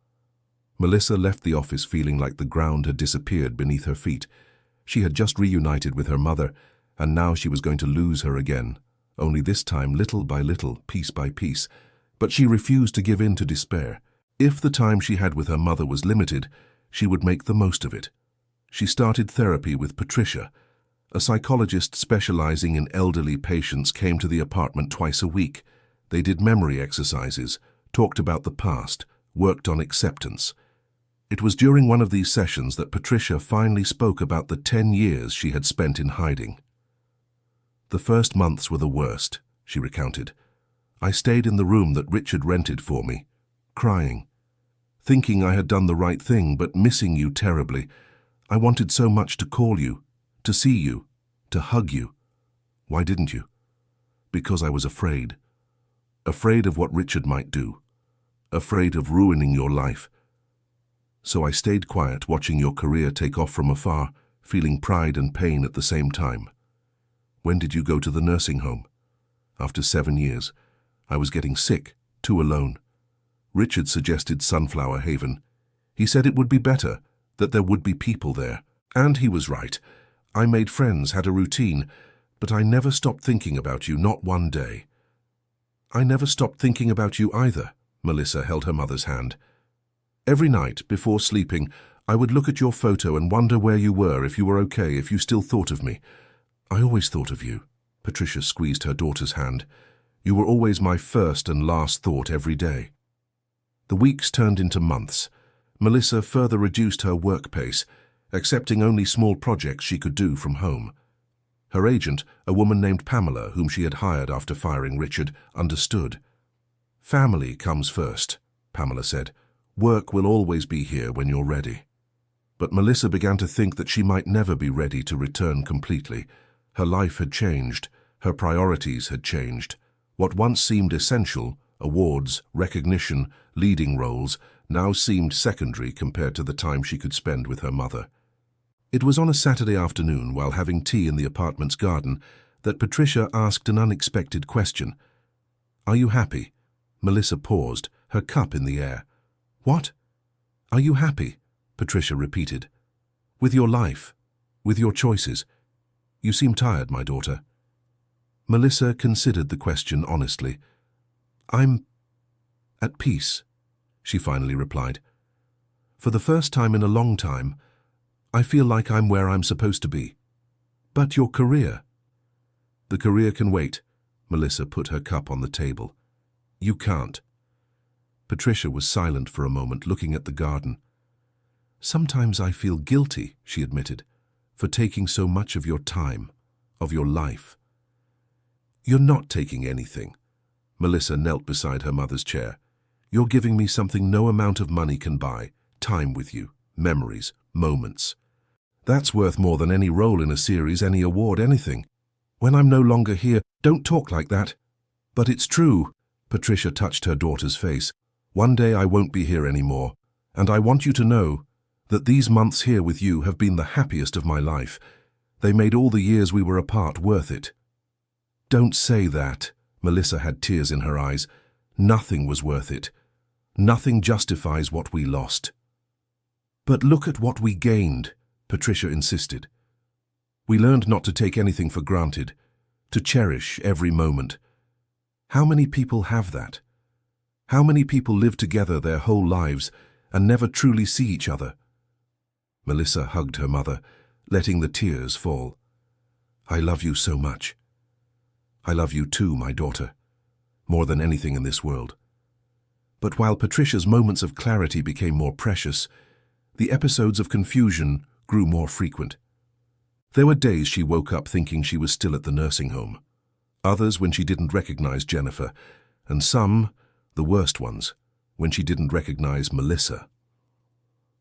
Melissa left the office feeling like the ground had disappeared beneath her feet. She had just reunited with her mother, and now she was going to lose her again, only this time little by little, piece by piece. But she refused to give in to despair. If the time she had with her mother was limited, she would make the most of it. She started therapy with Patricia. A psychologist specializing in elderly patients came to the apartment twice a week. They did memory exercises, talked about the past, worked on acceptance. It was during one of these sessions that Patricia finally spoke about the 10 years she had spent in hiding. "The first months were the worst," she recounted. "I stayed in the room that Richard rented for me, crying, thinking I had done the right thing, but missing you terribly. I wanted so much to call you, to see you, to hug you. Why didn't you? Because I was afraid. Afraid of what Richard might do. Afraid of ruining your life. So I stayed quiet, watching your career take off from afar, feeling pride and pain at the same time. When did you go to the nursing home?" "After 7 years. I was getting sick, too alone. Richard suggested Sunflower Haven. He said it would be better, that there would be people there. And he was right. I made friends, had a routine, but I never stopped thinking about you, not one day." "I never stopped thinking about you either." Melissa held her mother's hand. "Every night, before sleeping, I would look at your photo and wonder where you were, if you were okay, if you still thought of me. I always thought of you." Patricia squeezed her daughter's hand. "You were always my first and last thought every day." The weeks turned into months. Melissa further reduced her work pace, accepting only small projects she could do from home. Her agent, a woman named Pamela, whom she had hired after firing Richard, understood. "Family comes first," Pamela said. Work will always be here when you're ready. But Melissa began to think that she might never be ready to return completely. Her life had changed. Her priorities had changed. What once seemed essential, awards, recognition, leading roles, now seemed secondary compared to the time she could spend with her mother. It was on a Saturday afternoon, while having tea in the apartment's garden, that Patricia asked an unexpected question. "Are you happy?" Melissa paused, her cup in the air. "What? Are you happy?" Patricia repeated. "With your life? With your choices? You seem tired, my daughter." Melissa considered the question honestly. "I'm at peace," she finally replied. "For the first time in a long time, I feel like I'm where I'm supposed to be." "But your career?" "The career can wait." Melissa put her cup on the table. "You can't." Patricia was silent for a moment, looking at the garden. "Sometimes I feel guilty," she admitted, "for taking so much of your time, of your life." "You're not taking anything." Melissa knelt beside her mother's chair. "You're giving me something no amount of money can buy, time with you, memories, moments. That's worth more than any role in a series, any award, anything. When I'm no longer here, don't talk like that." "But it's true." Patricia touched her daughter's face. "One day I won't be here anymore, and I want you to know that these months here with you have been the happiest of my life. They made all the years we were apart worth it." "Don't say that." Melissa had tears in her eyes. "Nothing was worth it. Nothing justifies what we lost." "But look at what we gained," Patricia insisted. "We learned not to take anything for granted, to cherish every moment. How many people have that? How many people live together their whole lives and never truly see each other?" Melissa hugged her mother, letting the tears fall. "I love you so much. I love you too, my daughter, more than anything in this world." But while Patricia's moments of clarity became more precious, the episodes of confusion grew more frequent. There were days she woke up thinking she was still at the nursing home, others when she didn't recognize Jennifer, and some, the worst ones, when she didn't recognize Melissa.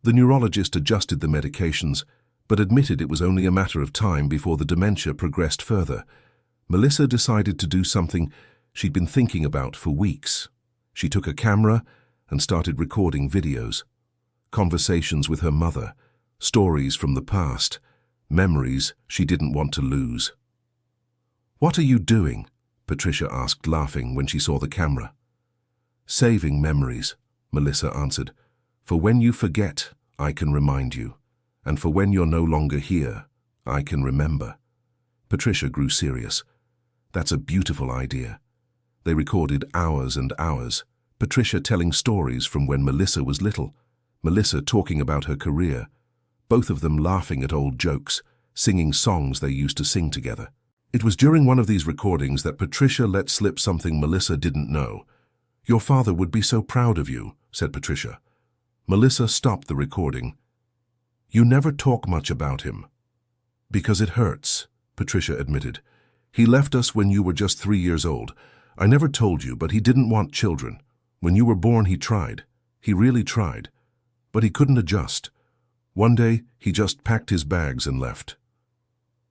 The neurologist adjusted the medications, but admitted it was only a matter of time before the dementia progressed further. Melissa decided to do something she'd been thinking about for weeks. She took a camera and started recording videos. Conversations with her mother, stories from the past, memories she didn't want to lose. "What are you doing?" Patricia asked, laughing, when she saw the camera. "Saving memories," Melissa answered. "For when you forget, I can remind you. And for when you're no longer here, I can remember." Patricia grew serious. "That's a beautiful idea." They recorded hours and hours, Patricia telling stories from when Melissa was little, Melissa talking about her career, both of them laughing at old jokes, singing songs they used to sing together. It was during one of these recordings that Patricia let slip something Melissa didn't know. "Your father would be so proud of you," said Patricia. Melissa stopped the recording. "You never talk much about him." "Because it hurts," Patricia admitted. "He left us when you were just 3 years old. I never told you, but he didn't want children. When you were born, he tried. He really tried. But he couldn't adjust. One day, he just packed his bags and left."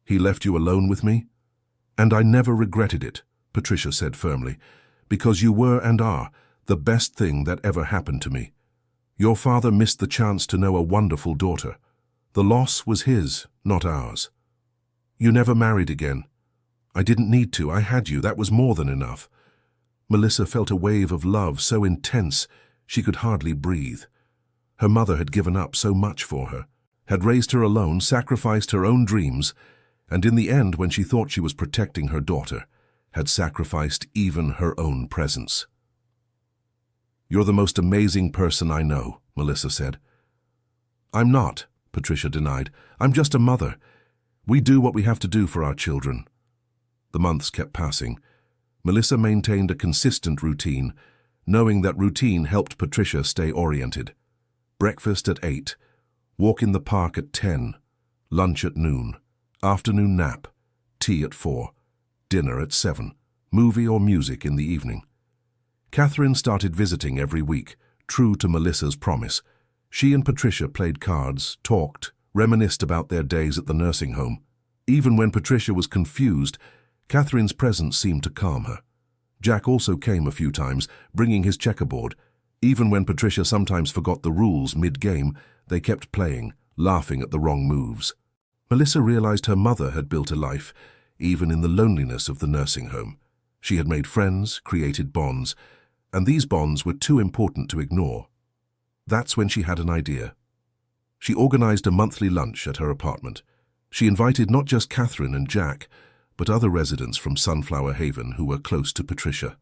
"He left you alone with me?" "And I never regretted it," Patricia said firmly, "because you were and are the best thing that ever happened to me. Your father missed the chance to know a wonderful daughter. The loss was his, not ours. You never married again. I didn't need to. I had you. That was more than enough." Melissa felt a wave of love so intense she could hardly breathe. Her mother had given up so much for her, had raised her alone, sacrificed her own dreams, and in the end, when she thought she was protecting her daughter, had sacrificed even her own presence. "You're the most amazing person I know," Melissa said. "I'm not," Patricia denied. "I'm just a mother. We do what we have to do for our children." The months kept passing. Melissa maintained a consistent routine, knowing that routine helped Patricia stay oriented. Breakfast at 8, walk in the park at 10, lunch at noon, afternoon nap, tea at 4, dinner at 7, movie or music in the evening. Catherine started visiting every week, true to Melissa's promise. She and Patricia played cards, talked, reminisced about their days at the nursing home. Even when Patricia was confused, Catherine's presence seemed to calm her. Jack also came a few times, bringing his checkerboard. Even when Patricia sometimes forgot the rules mid-game, they kept playing, laughing at the wrong moves. Melissa realized her mother had built a life, even in the loneliness of the nursing home. She had made friends, created bonds, and these bonds were too important to ignore. That's when she had an idea. She organized a monthly lunch at her apartment. She invited not just Catherine and Jack, but other residents from Sunflower Haven who were close to Patricia.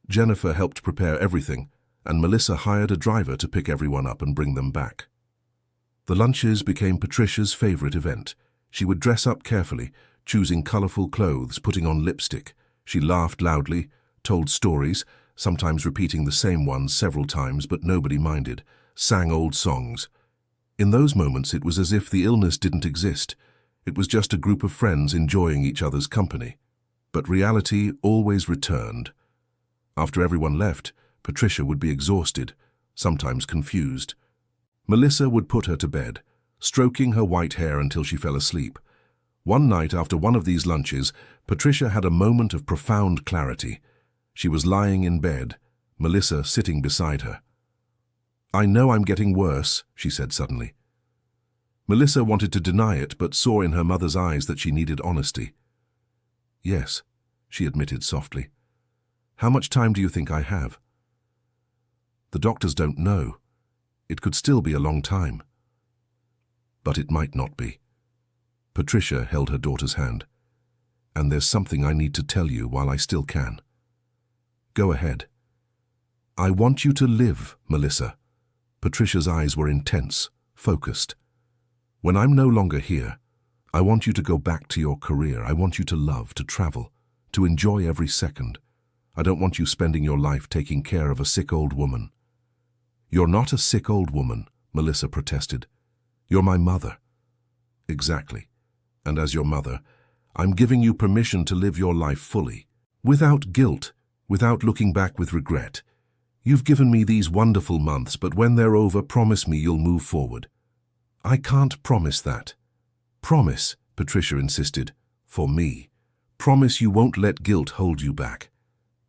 Jennifer helped prepare everything, and Melissa hired a driver to pick everyone up and bring them back. The lunches became Patricia's favorite event. She would dress up carefully, choosing colorful clothes, putting on lipstick. She laughed loudly, told stories, sometimes repeating the same ones several times, but nobody minded, sang old songs. In those moments, it was as if the illness didn't exist. It was just a group of friends enjoying each other's company. But reality always returned. After everyone left, Patricia would be exhausted, sometimes confused. Melissa would put her to bed, stroking her white hair until she fell asleep. One night after one of these lunches, Patricia had a moment of profound clarity. She was lying in bed, Melissa sitting beside her. "I know I'm getting worse," she said suddenly. Melissa wanted to deny it, but saw in her mother's eyes that she needed honesty. "Yes," she admitted softly. "How much time do you think I have?" "The doctors don't know. It could still be a long time." "But it might not be." Patricia held her daughter's hand. "And there's something I need to tell you while I still can." "Go ahead." "I want you to live, Melissa." Patricia's eyes were intense, focused. "When I'm no longer here, I want you to go back to your career. I want you to love, to travel, to enjoy every second. I don't want you spending your life taking care of a sick old woman." "You're not a sick old woman," Melissa protested. "You're my mother." "Exactly. And as your mother, I'm giving you permission to live your life fully, without guilt, without looking back with regret. You've given me these wonderful months, but when they're over, promise me you'll move forward." "I can't promise that." "Promise," Patricia insisted, "for me. Promise you won't let guilt hold you back.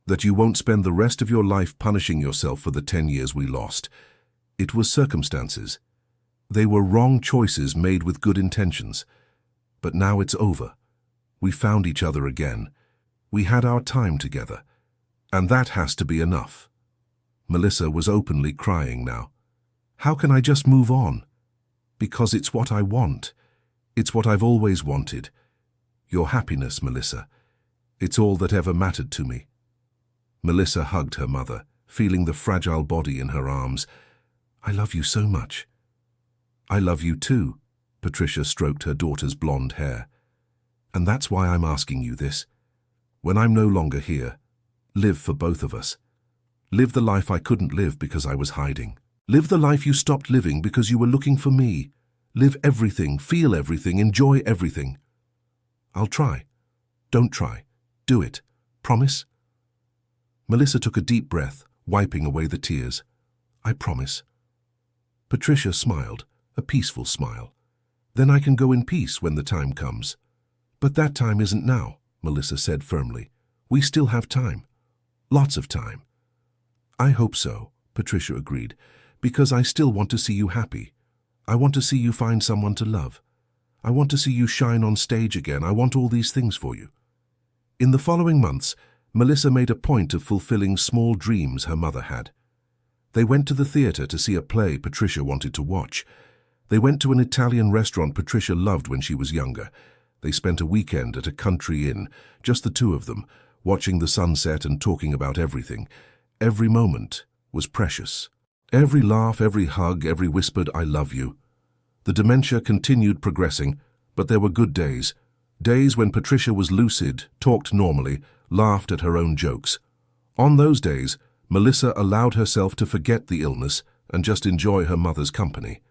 That you won't spend the rest of your life punishing yourself for the 10 years we lost. It was circumstances. They were wrong choices made with good intentions. But now it's over. We found each other again. We had our time together. And that has to be enough." Melissa was openly crying now. "How can I just move on?" "Because it's what I want. It's what I've always wanted. Your happiness, Melissa. It's all that ever mattered to me." Melissa hugged her mother, feeling the fragile body in her arms. "I love you so much." "I love you too," Patricia stroked her daughter's blonde hair. "And that's why I'm asking you this. When I'm no longer here, live for both of us. Live the life I couldn't live because I was hiding. Live the life you stopped living because you were looking for me. Live everything, feel everything, enjoy everything." "I'll try." "Don't try. Do it. Promise?" Melissa took a deep breath, wiping away the tears. "I promise." Patricia smiled, a peaceful smile. "Then I can go in peace when the time comes." "But that time isn't now," Melissa said firmly. "We still have time. Lots of time." "I hope so," Patricia agreed, "because I still want to see you happy. I want to see you find someone to love. I want to see you shine on stage again. I want all these things for you." In the following months, Melissa made a point of fulfilling small dreams her mother had. They went to the theater to see a play Patricia wanted to watch. They went to an Italian restaurant Patricia loved when she was younger. They spent a weekend at a country inn, just the two of them, watching the sunset and talking about everything. Every moment was precious. Every laugh, every hug, every whispered "I love you." The dementia continued progressing, but there were good days. Days when Patricia was lucid, talked normally, laughed at her own jokes. On those days, Melissa allowed herself to forget the illness and just enjoy her mother's company.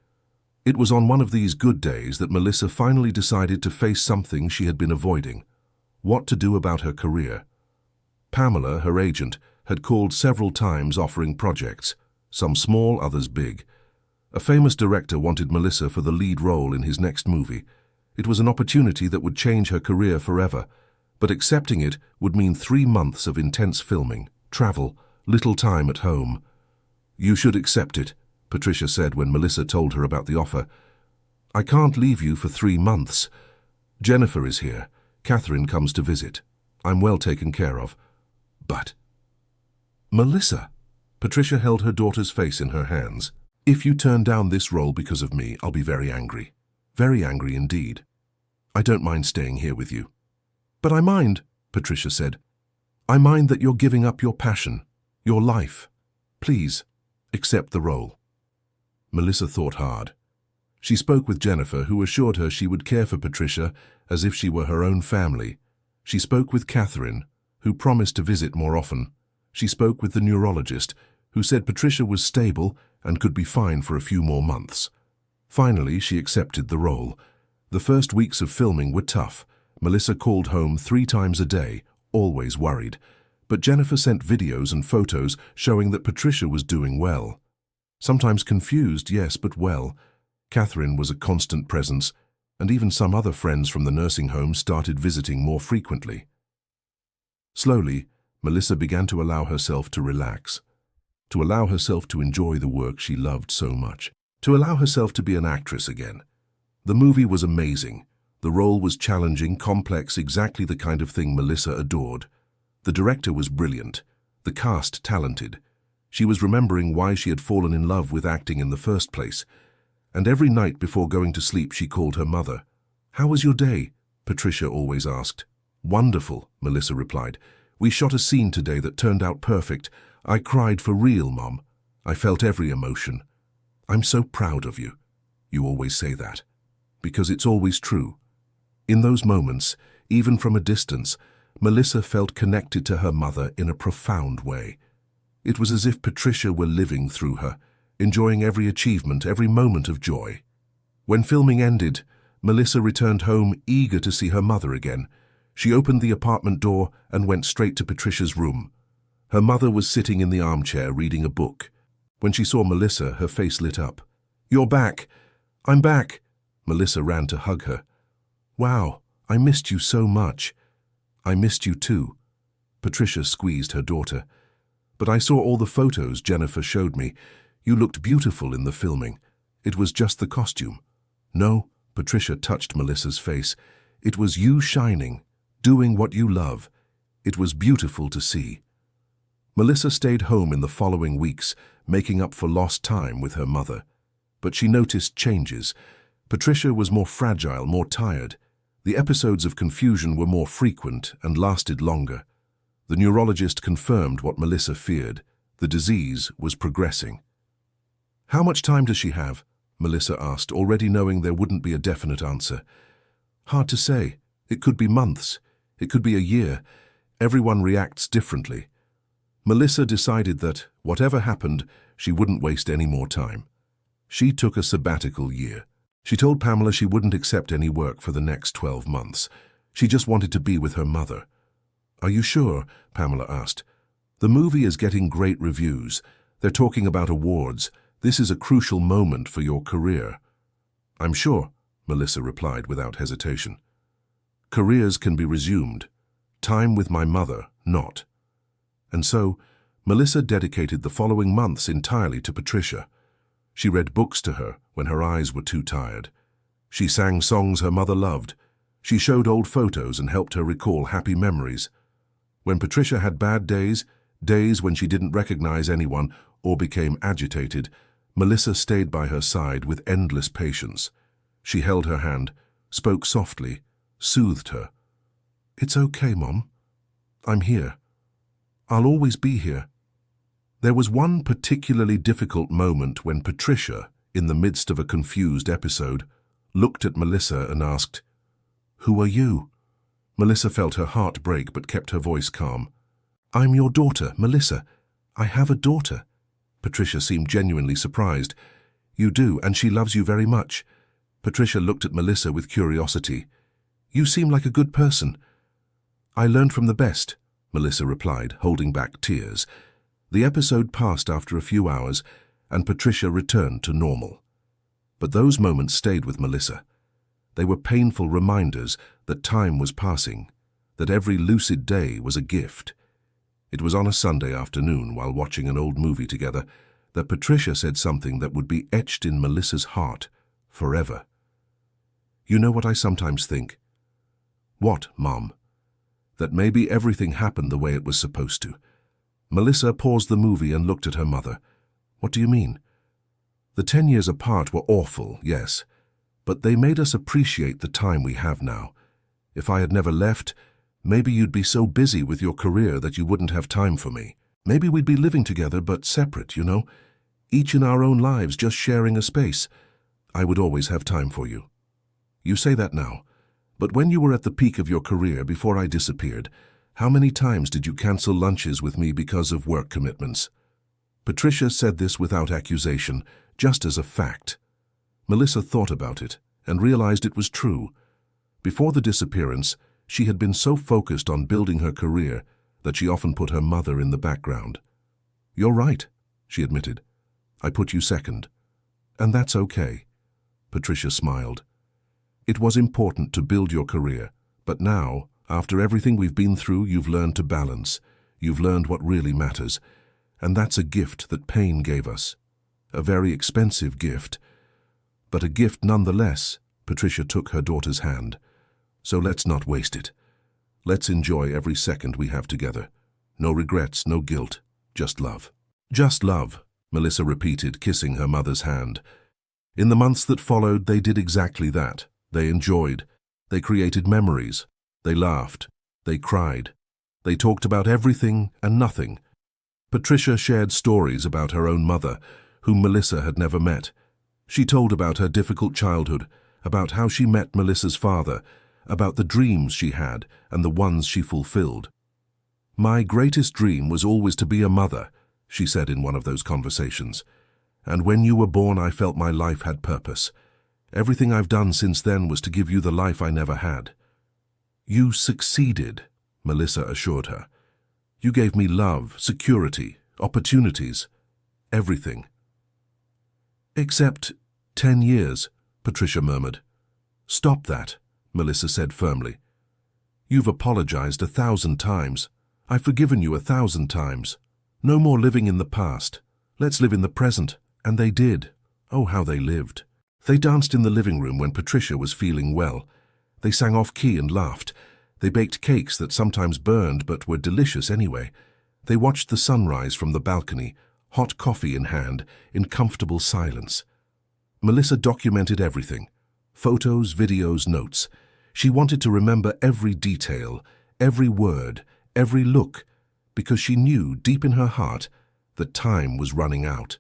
It was on one of these good days that Melissa finally decided to face something she had been avoiding: what to do about her career. Pamela, her agent, had called several times offering projects. some small, others big. A famous director wanted Melissa for the lead role in his next movie. It was an opportunity that would change her career forever, but accepting it would mean 3 months of intense filming, travel, little time at home. "You should accept it," Patricia said when Melissa told her about the offer. "I can't leave you for 3 months. Jennifer is here. Catherine comes to visit. I'm well taken care of." "But—" "Melissa," Patricia held her daughter's face in her hands. "If you turn down this role because of me, I'll be very angry. Very angry indeed. I don't mind staying here with you." "But I mind," Patricia said. "I mind that you're giving up your passion, your life. Please, accept the role." Melissa thought hard. She spoke with Jennifer, who assured her she would care for Patricia as if she were her own family. She spoke with Catherine, who promised to visit more often. She spoke with the neurologist, who said Patricia was stable and could be fine for a few more months. Finally, she accepted the role. The first weeks of filming were tough. Melissa called home 3 times a day, always worried. But Jennifer sent videos and photos showing that Patricia was doing well. Sometimes confused, yes, but well. Catherine was a constant presence, and even some other friends from the nursing home started visiting more frequently. Slowly, Melissa began to allow herself to relax, to allow herself to enjoy the work she loved so much, to allow herself to be an actress again. The movie was amazing. The role was challenging, complex, exactly the kind of thing Melissa adored. The director was brilliant, the cast talented. She was remembering why she had fallen in love with acting in the first place. And every night before going to sleep she called her mother. "How was your day?" Patricia always asked. "Wonderful," Melissa replied. "We shot a scene today that turned out perfect. I cried for real, Mom. I felt every emotion. I'm so proud of you." "You always say that." "Because it's always true." In those moments, even from a distance, Melissa felt connected to her mother in a profound way. It was as if Patricia were living through her, enjoying every achievement, every moment of joy. When filming ended, Melissa returned home eager to see her mother again. She opened the apartment door and went straight to Patricia's room. Her mother was sitting in the armchair reading a book. When she saw Melissa, her face lit up. "You're back. I'm back." Melissa ran to hug her. "Wow, I missed you so much." "I missed you too." Patricia squeezed her daughter. "But I saw all the photos Jennifer showed me. You looked beautiful in the filming. It was just the costume." "No," Patricia touched Melissa's face. "It was you shining, doing what you love. It was beautiful to see." Melissa stayed home in the following weeks, making up for lost time with her mother. But she noticed changes. Patricia was more fragile, more tired. The episodes of confusion were more frequent and lasted longer. The neurologist confirmed what Melissa feared. The disease was progressing. "How much time does she have?" Melissa asked, already knowing there wouldn't be a definite answer. "Hard to say. It could be months. It could be a year. Everyone reacts differently." Melissa decided that, whatever happened, she wouldn't waste any more time. She took a sabbatical year. She told Pamela she wouldn't accept any work for the next 12 months. She just wanted to be with her mother. "Are you sure?" Pamela asked. "The movie is getting great reviews. They're talking about awards. This is a crucial moment for your career." "I'm sure," Melissa replied without hesitation. "Careers can be resumed. Time with my mother, not." And so, Melissa dedicated the following months entirely to Patricia. She read books to her when her eyes were too tired. She sang songs her mother loved. She showed old photos and helped her recall happy memories. When Patricia had bad days, days when she didn't recognize anyone or became agitated, Melissa stayed by her side with endless patience. She held her hand, spoke softly, soothed her. "It's okay, Mom. I'm here. I'll always be here." There was one particularly difficult moment when Patricia, in the midst of a confused episode, looked at Melissa and asked, "Who are you?" Melissa felt her heart break but kept her voice calm. "I'm your daughter, Melissa. I have a daughter." Patricia seemed genuinely surprised. "You do, and she loves you very much." Patricia looked at Melissa with curiosity. "You seem like a good person." "I learned from the best," Melissa replied, holding back tears. The episode passed after a few hours, and Patricia returned to normal. But those moments stayed with Melissa. They were painful reminders that time was passing, that every lucid day was a gift. It was on a Sunday afternoon, while watching an old movie together, that Patricia said something that would be etched in Melissa's heart forever. "You know what I sometimes think?" "What, Mom?" "That maybe everything happened the way it was supposed to." Melissa paused the movie and looked at her mother. "What do you mean?" "The 10 years apart were awful, yes, but they made us appreciate the time we have now. If I had never left, maybe you'd be so busy with your career that you wouldn't have time for me. Maybe we'd be living together but separate, you know, each in our own lives, just sharing a space. I would always have time for you." "You say that now, but when you were at the peak of your career before I disappeared, how many times did you cancel lunches with me because of work commitments?" Patricia said this without accusation, just as a fact. Melissa thought about it and realized it was true. Before the disappearance, she had been so focused on building her career that she often put her mother in the background. "You're right," she admitted. "I put you second. And that's okay." Patricia smiled. "It was important to build your career, but now, after everything we've been through, you've learned to balance. You've learned what really matters. And that's a gift that pain gave us. A very expensive gift, but a gift nonetheless." Patricia took her daughter's hand. "So let's not waste it. Let's enjoy every second we have together. No regrets, no guilt, just love." "Just love," Melissa repeated, kissing her mother's hand. In the months that followed, they did exactly that. They enjoyed. They created memories. They laughed. They cried. They talked about everything and nothing. Patricia shared stories about her own mother, whom Melissa had never met. She told about her difficult childhood, about how she met Melissa's father, about the dreams she had and the ones she fulfilled. "My greatest dream was always to be a mother," she said in one of those conversations. "And when you were born, I felt my life had purpose. Everything I've done since then was to give you the life I never had." "You succeeded," Melissa assured her. "You gave me love, security, opportunities, everything." "Except 10 years, Patricia murmured. "Stop that," Melissa said firmly. "You've apologized 1,000 times. I've forgiven you 1,000 times. No more living in the past. Let's live in the present." And they did. Oh, how they lived. They danced in the living room when Patricia was feeling well. They sang off-key and laughed. They baked cakes that sometimes burned but were delicious anyway. They watched the sunrise from the balcony, hot coffee in hand, in comfortable silence. Melissa documented everything. Photos, videos, notes. She wanted to remember every detail, every word, every look, because she knew deep in her heart that time was running out.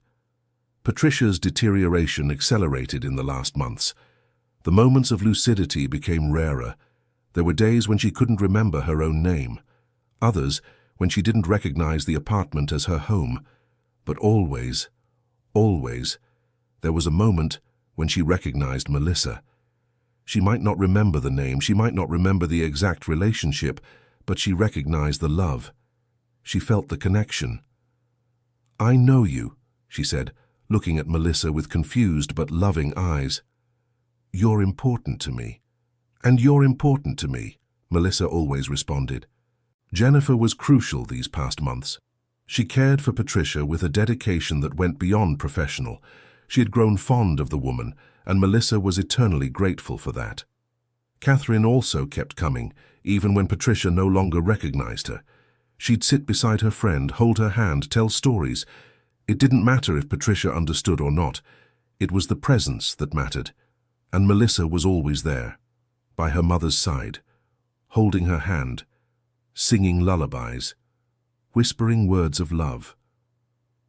Patricia's deterioration accelerated in the last months. The moments of lucidity became rarer. There were days when she couldn't remember her own name. Others when she didn't recognize the apartment as her home. But always, there was a moment when she recognized Melissa. She might not remember the name, she might not remember the exact relationship, but she recognized the love. She felt the connection. "I know you," she said, looking at Melissa with confused but loving eyes. "You're important to me." "And you're important to me," Melissa always responded. Jennifer was crucial these past months. She cared for Patricia with a dedication that went beyond professional. She had grown fond of the woman, and Melissa was eternally grateful for that. Catherine also kept coming, even when Patricia no longer recognized her. She'd sit beside her friend, hold her hand, tell stories. It didn't matter if Patricia understood or not. It was the presence that mattered. And Melissa was always there, by her mother's side, holding her hand, singing lullabies, whispering words of love.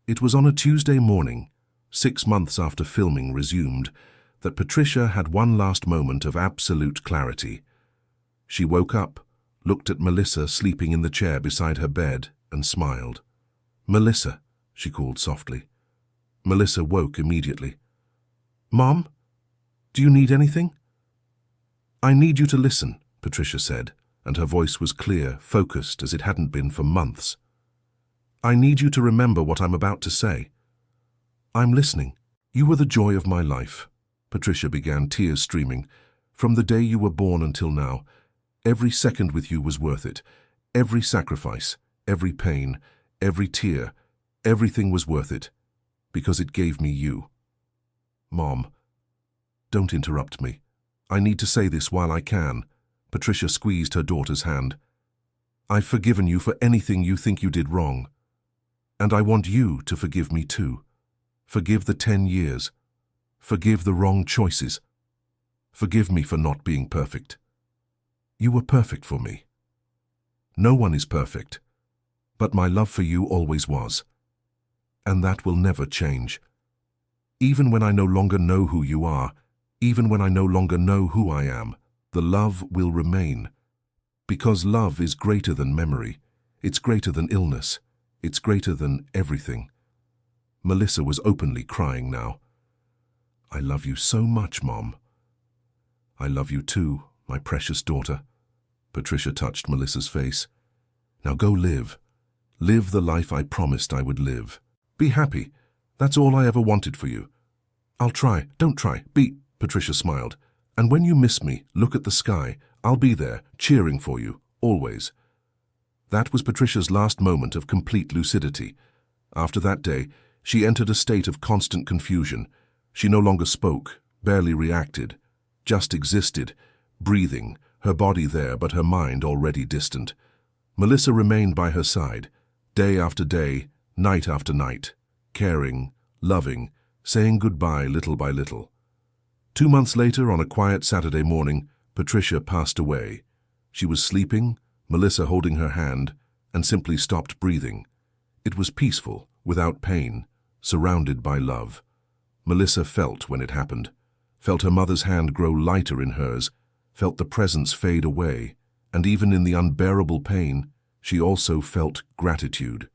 It was on a Tuesday morning, 6 months after filming resumed, that Patricia had one last moment of absolute clarity. She woke up, looked at Melissa sleeping in the chair beside her bed, and smiled. "Melissa," she called softly. Melissa woke immediately. "Mom, do you need anything?" "I need you to listen," Patricia said, and her voice was clear, focused as it hadn't been for months. I need you to remember what I'm about to say. I'm listening. You were the joy of my life. Patricia began, tears streaming. From the day you were born until now, every second with you was worth it. Every sacrifice, every pain, every tear, everything was worth it, because it gave me you. Mom, don't interrupt me. I need to say this while I can. Patricia squeezed her daughter's hand. I've forgiven you for anything you think you did wrong. And I want you to forgive me too. Forgive the 10 years. Forgive the wrong choices. Forgive me for not being perfect. You were perfect for me. No one is perfect, but my love for you always was. And that will never change. Even when I no longer know who you are, even when I no longer know who I am, the love will remain. Because love is greater than memory. It's greater than illness. It's greater than everything. Melissa was openly crying now. I love you so much, Mom. I love you too, my precious daughter. Patricia touched Melissa's face. Now go live. Live the life I promised I would live. Be happy. That's all I ever wanted for you. I'll try. Don't try. Be. Patricia smiled. And when you miss me, look at the sky. I'll be there, cheering for you, always. That was Patricia's last moment of complete lucidity. After that day, she entered a state of constant confusion. She no longer spoke, barely reacted, just existed, breathing, her body there but her mind already distant. Melissa remained by her side, day after day, night after night, caring, loving, saying goodbye little by little. 2 months later, on a quiet Saturday morning, Patricia passed away. She was sleeping, Melissa holding her hand, and simply stopped breathing. It was peaceful, without pain, surrounded by love. Melissa felt when it happened, felt her mother's hand grow lighter in hers, felt the presence fade away, and even in the unbearable pain, she also felt gratitude.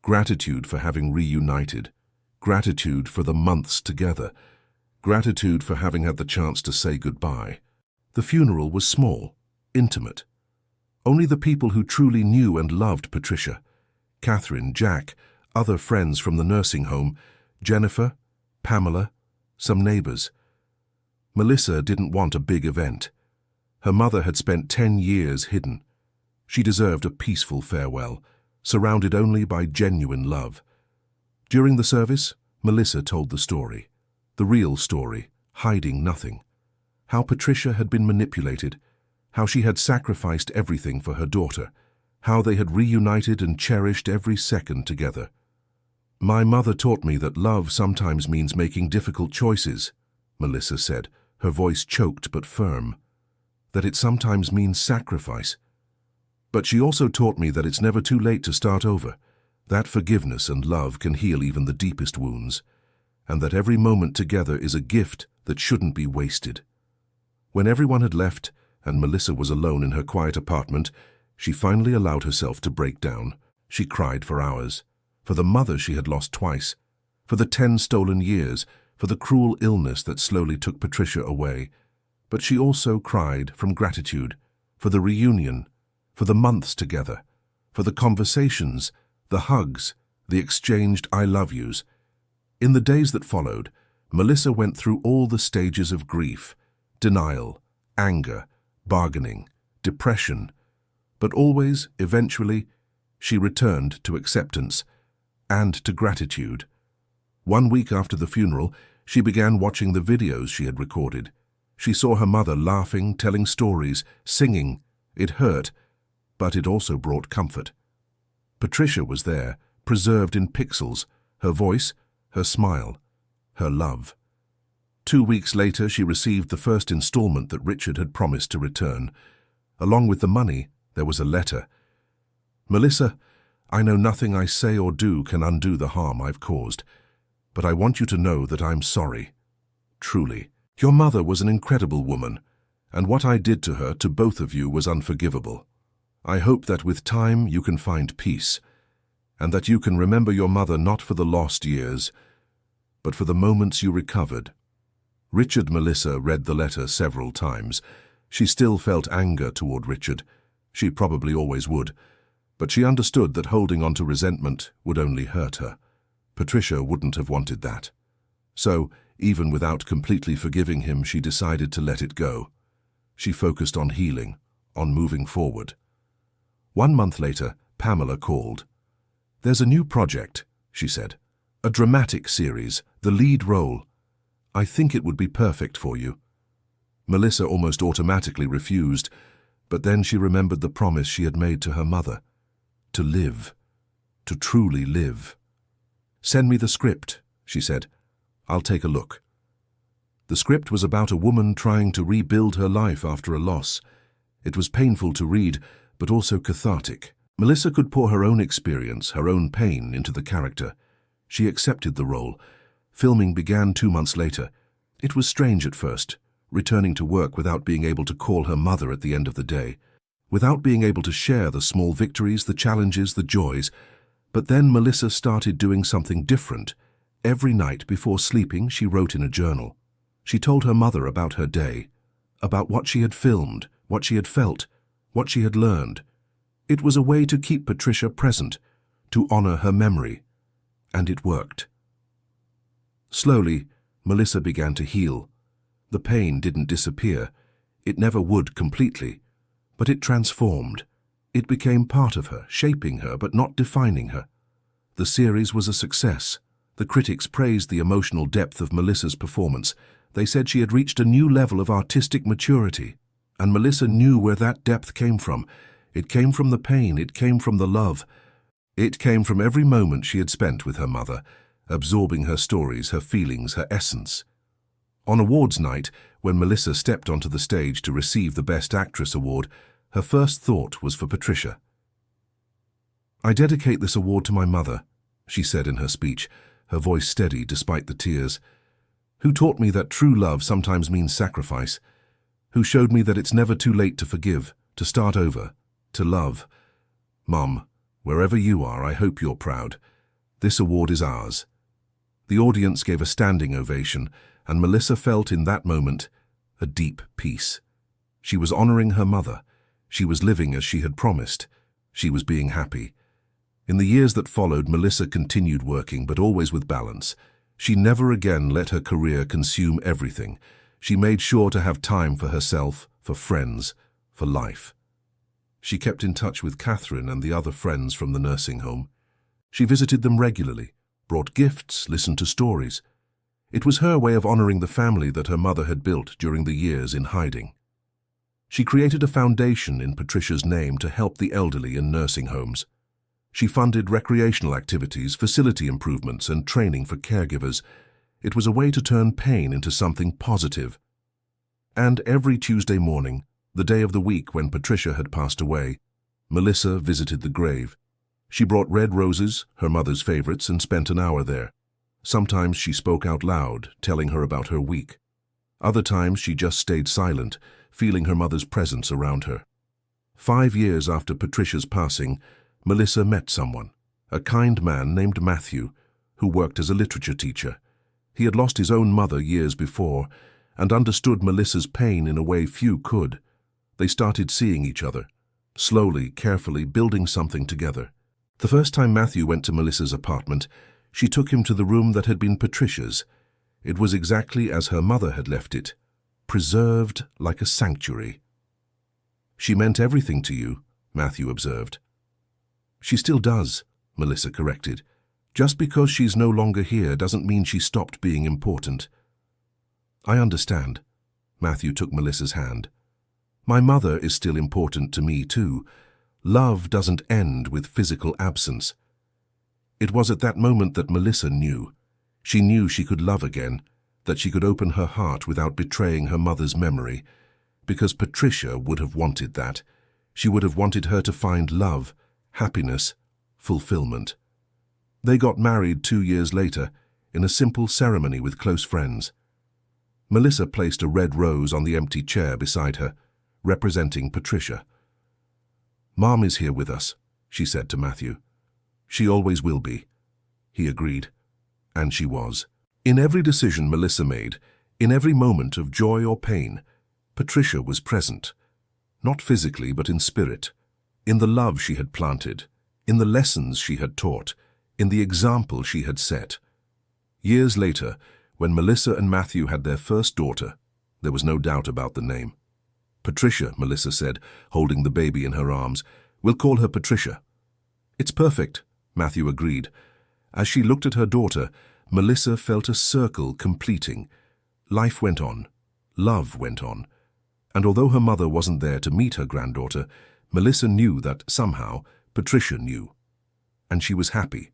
Gratitude for having reunited, gratitude for the months together, gratitude for having had the chance to say goodbye. The funeral was small, intimate. Only the people who truly knew and loved Patricia, Catherine, Jack, other friends from the nursing home, Jennifer, Pamela, some neighbors. Melissa didn't want a big event. Her mother had spent 10 years hidden. She deserved a peaceful farewell, surrounded only by genuine love. During the service, Melissa told the story, the real story, hiding nothing. How Patricia had been manipulated, how she had sacrificed everything for her daughter, how they had reunited and cherished every second together. My mother taught me that love sometimes means making difficult choices, Melissa said, her voice choked but firm. That it sometimes means sacrifice. But she also taught me that it's never too late to start over, that forgiveness and love can heal even the deepest wounds, and that every moment together is a gift that shouldn't be wasted. When everyone had left and Melissa was alone in her quiet apartment, she finally allowed herself to break down. She cried for hours, for the mother she had lost twice, for the 10 stolen years, for the cruel illness that slowly took Patricia away. But she also cried from gratitude, for the reunion, for the months together, for the conversations, the hugs, the exchanged I love yous. In the days that followed, Melissa went through all the stages of grief, denial, anger, bargaining, depression, but always, eventually, she returned to acceptance and to gratitude. 1 week after the funeral, she began watching the videos she had recorded. She saw her mother laughing, telling stories, singing. It hurt, but it also brought comfort. Patricia was there, preserved in pixels, her voice, her smile, her love. 2 weeks later, she received the first installment that Richard had promised to return. Along with the money, there was a letter. Melissa, I know nothing I say or do can undo the harm I've caused, but I want you to know that I'm sorry. Truly. Your mother was an incredible woman, and what I did to her, to both of you, was unforgivable. I hope that with time you can find peace, and that you can remember your mother not for the lost years, but for the moments you recovered. Richard. Melissa read the letter several times. She still felt anger toward Richard. She probably always would. But she understood that holding on to resentment would only hurt her. Patricia wouldn't have wanted that. So, even without completely forgiving him, she decided to let it go. She focused on healing, on moving forward. 1 month later, Pamela called. "There's a new project," she said. "A dramatic series, the lead role. I think it would be perfect for you." Melissa almost automatically refused, but then she remembered the promise she had made to her mother. To live. To truly live. "Send me the script," she said. "I'll take a look." The script was about a woman trying to rebuild her life after a loss. It was painful to read, but also cathartic. Melissa could pour her own experience, her own pain, into the character. She accepted the role. Filming began 2 months later. It was strange at first, returning to work without being able to call her mother at the end of the day, without being able to share the small victories, the challenges, the joys. But then Melissa started doing something different. Every night before sleeping, she wrote in a journal. She told her mother about her day, about what she had filmed, what she had felt, what she had learned. It was a way to keep Patricia present, to honor her memory. And it worked. Slowly, Melissa began to heal. The pain didn't disappear. It never would completely. But it transformed. It became part of her, shaping her but not defining her. The series was a success. The critics praised the emotional depth of Melissa's performance. They said she had reached a new level of artistic maturity. And Melissa knew where that depth came from. It came from the pain, it came from the love. It came from every moment she had spent with her mother, absorbing her stories, her feelings, her essence. On awards night, when Melissa stepped onto the stage to receive the Best Actress award, her first thought was for Patricia. "I dedicate this award to my mother," she said in her speech, her voice steady despite the tears, "who taught me that true love sometimes means sacrifice, who showed me that it's never too late to forgive, to start over, to love. Mom, wherever you are, I hope you're proud. This award is ours." The audience gave a standing ovation, and Melissa felt in that moment a deep peace. She was honoring her mother. She was living as she had promised. She was being happy. In the years that followed, Melissa continued working, but always with balance. She never again let her career consume everything. She made sure to have time for herself, for friends, for life. She kept in touch with Catherine and the other friends from the nursing home. She visited them regularly, brought gifts, listened to stories. It was her way of honoring the family that her mother had built during the years in hiding. She created a foundation in Patricia's name to help the elderly in nursing homes. She funded recreational activities, facility improvements, and training for caregivers. It was a way to turn pain into something positive. And every Tuesday morning, the day of the week when Patricia had passed away, Melissa visited the grave. She brought red roses, her mother's favorites, and spent an hour there. Sometimes she spoke out loud, telling her about her week. Other times she just stayed silent, feeling her mother's presence around her. 5 years after Patricia's passing, Melissa met someone, a kind man named Matthew, who worked as a literature teacher. He had lost his own mother years before and understood Melissa's pain in a way few could. They started seeing each other, slowly, carefully, building something together. The first time Matthew went to Melissa's apartment, she took him to the room that had been Patricia's. It was exactly as her mother had left it, preserved like a sanctuary. "She meant everything to you," Matthew observed. "She still does," Melissa corrected. "Just because she's no longer here doesn't mean she stopped being important." "I understand." Matthew took Melissa's hand. "My mother is still important to me too. Love doesn't end with physical absence." It was at that moment that Melissa knew. She knew she could love again, that she could open her heart without betraying her mother's memory, because Patricia would have wanted that. She would have wanted her to find love, happiness, fulfillment. They got married 2 years later, in a simple ceremony with close friends. Melissa placed a red rose on the empty chair beside her, representing Patricia. "Mom is here with us," she said to Matthew. "She always will be." He agreed. And she was. In every decision Melissa made, in every moment of joy or pain, Patricia was present. Not physically, but in spirit. in the love she had planted, in the lessons she had taught, in the example she had set. Years later, when Melissa and Matthew had their first daughter, there was no doubt about the name. Patricia, Melissa said, holding the baby in her arms. We'll call her Patricia. It's perfect, Matthew agreed. As she looked at her daughter, Melissa felt a circle completing. Life went on. Love went on. And although her mother wasn't there to meet her granddaughter, Melissa knew that somehow Patricia knew. And she was happy.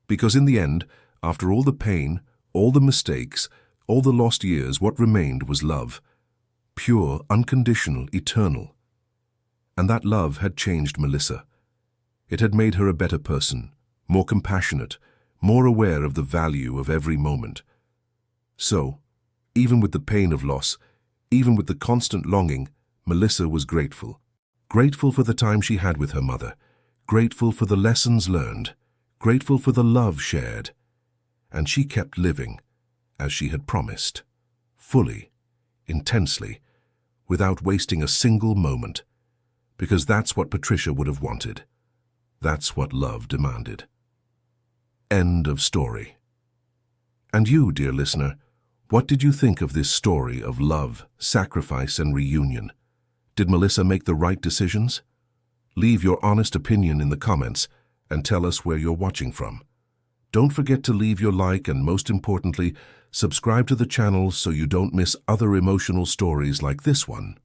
Because in the end, after all the pain, all the mistakes, all the lost years, what remained was love. Pure, unconditional, eternal. And that love had changed Melissa. It had made her a better person, more compassionate, more aware of the value of every moment. So, even with the pain of loss, even with the constant longing, Melissa was grateful. Grateful for the time she had with her mother, grateful for the lessons learned, grateful for the love shared. And she kept living, as she had promised, fully, intensely, without wasting a single moment, because that's what Patricia would have wanted. That's what love demanded. End of story. And you, dear listener, what did you think of this story of love, sacrifice, and reunion? Did Melissa make the right decisions? Leave your honest opinion in the comments and tell us where you're watching from. Don't forget to leave your like and, most importantly, subscribe to the channel so you don't miss other emotional stories like this one.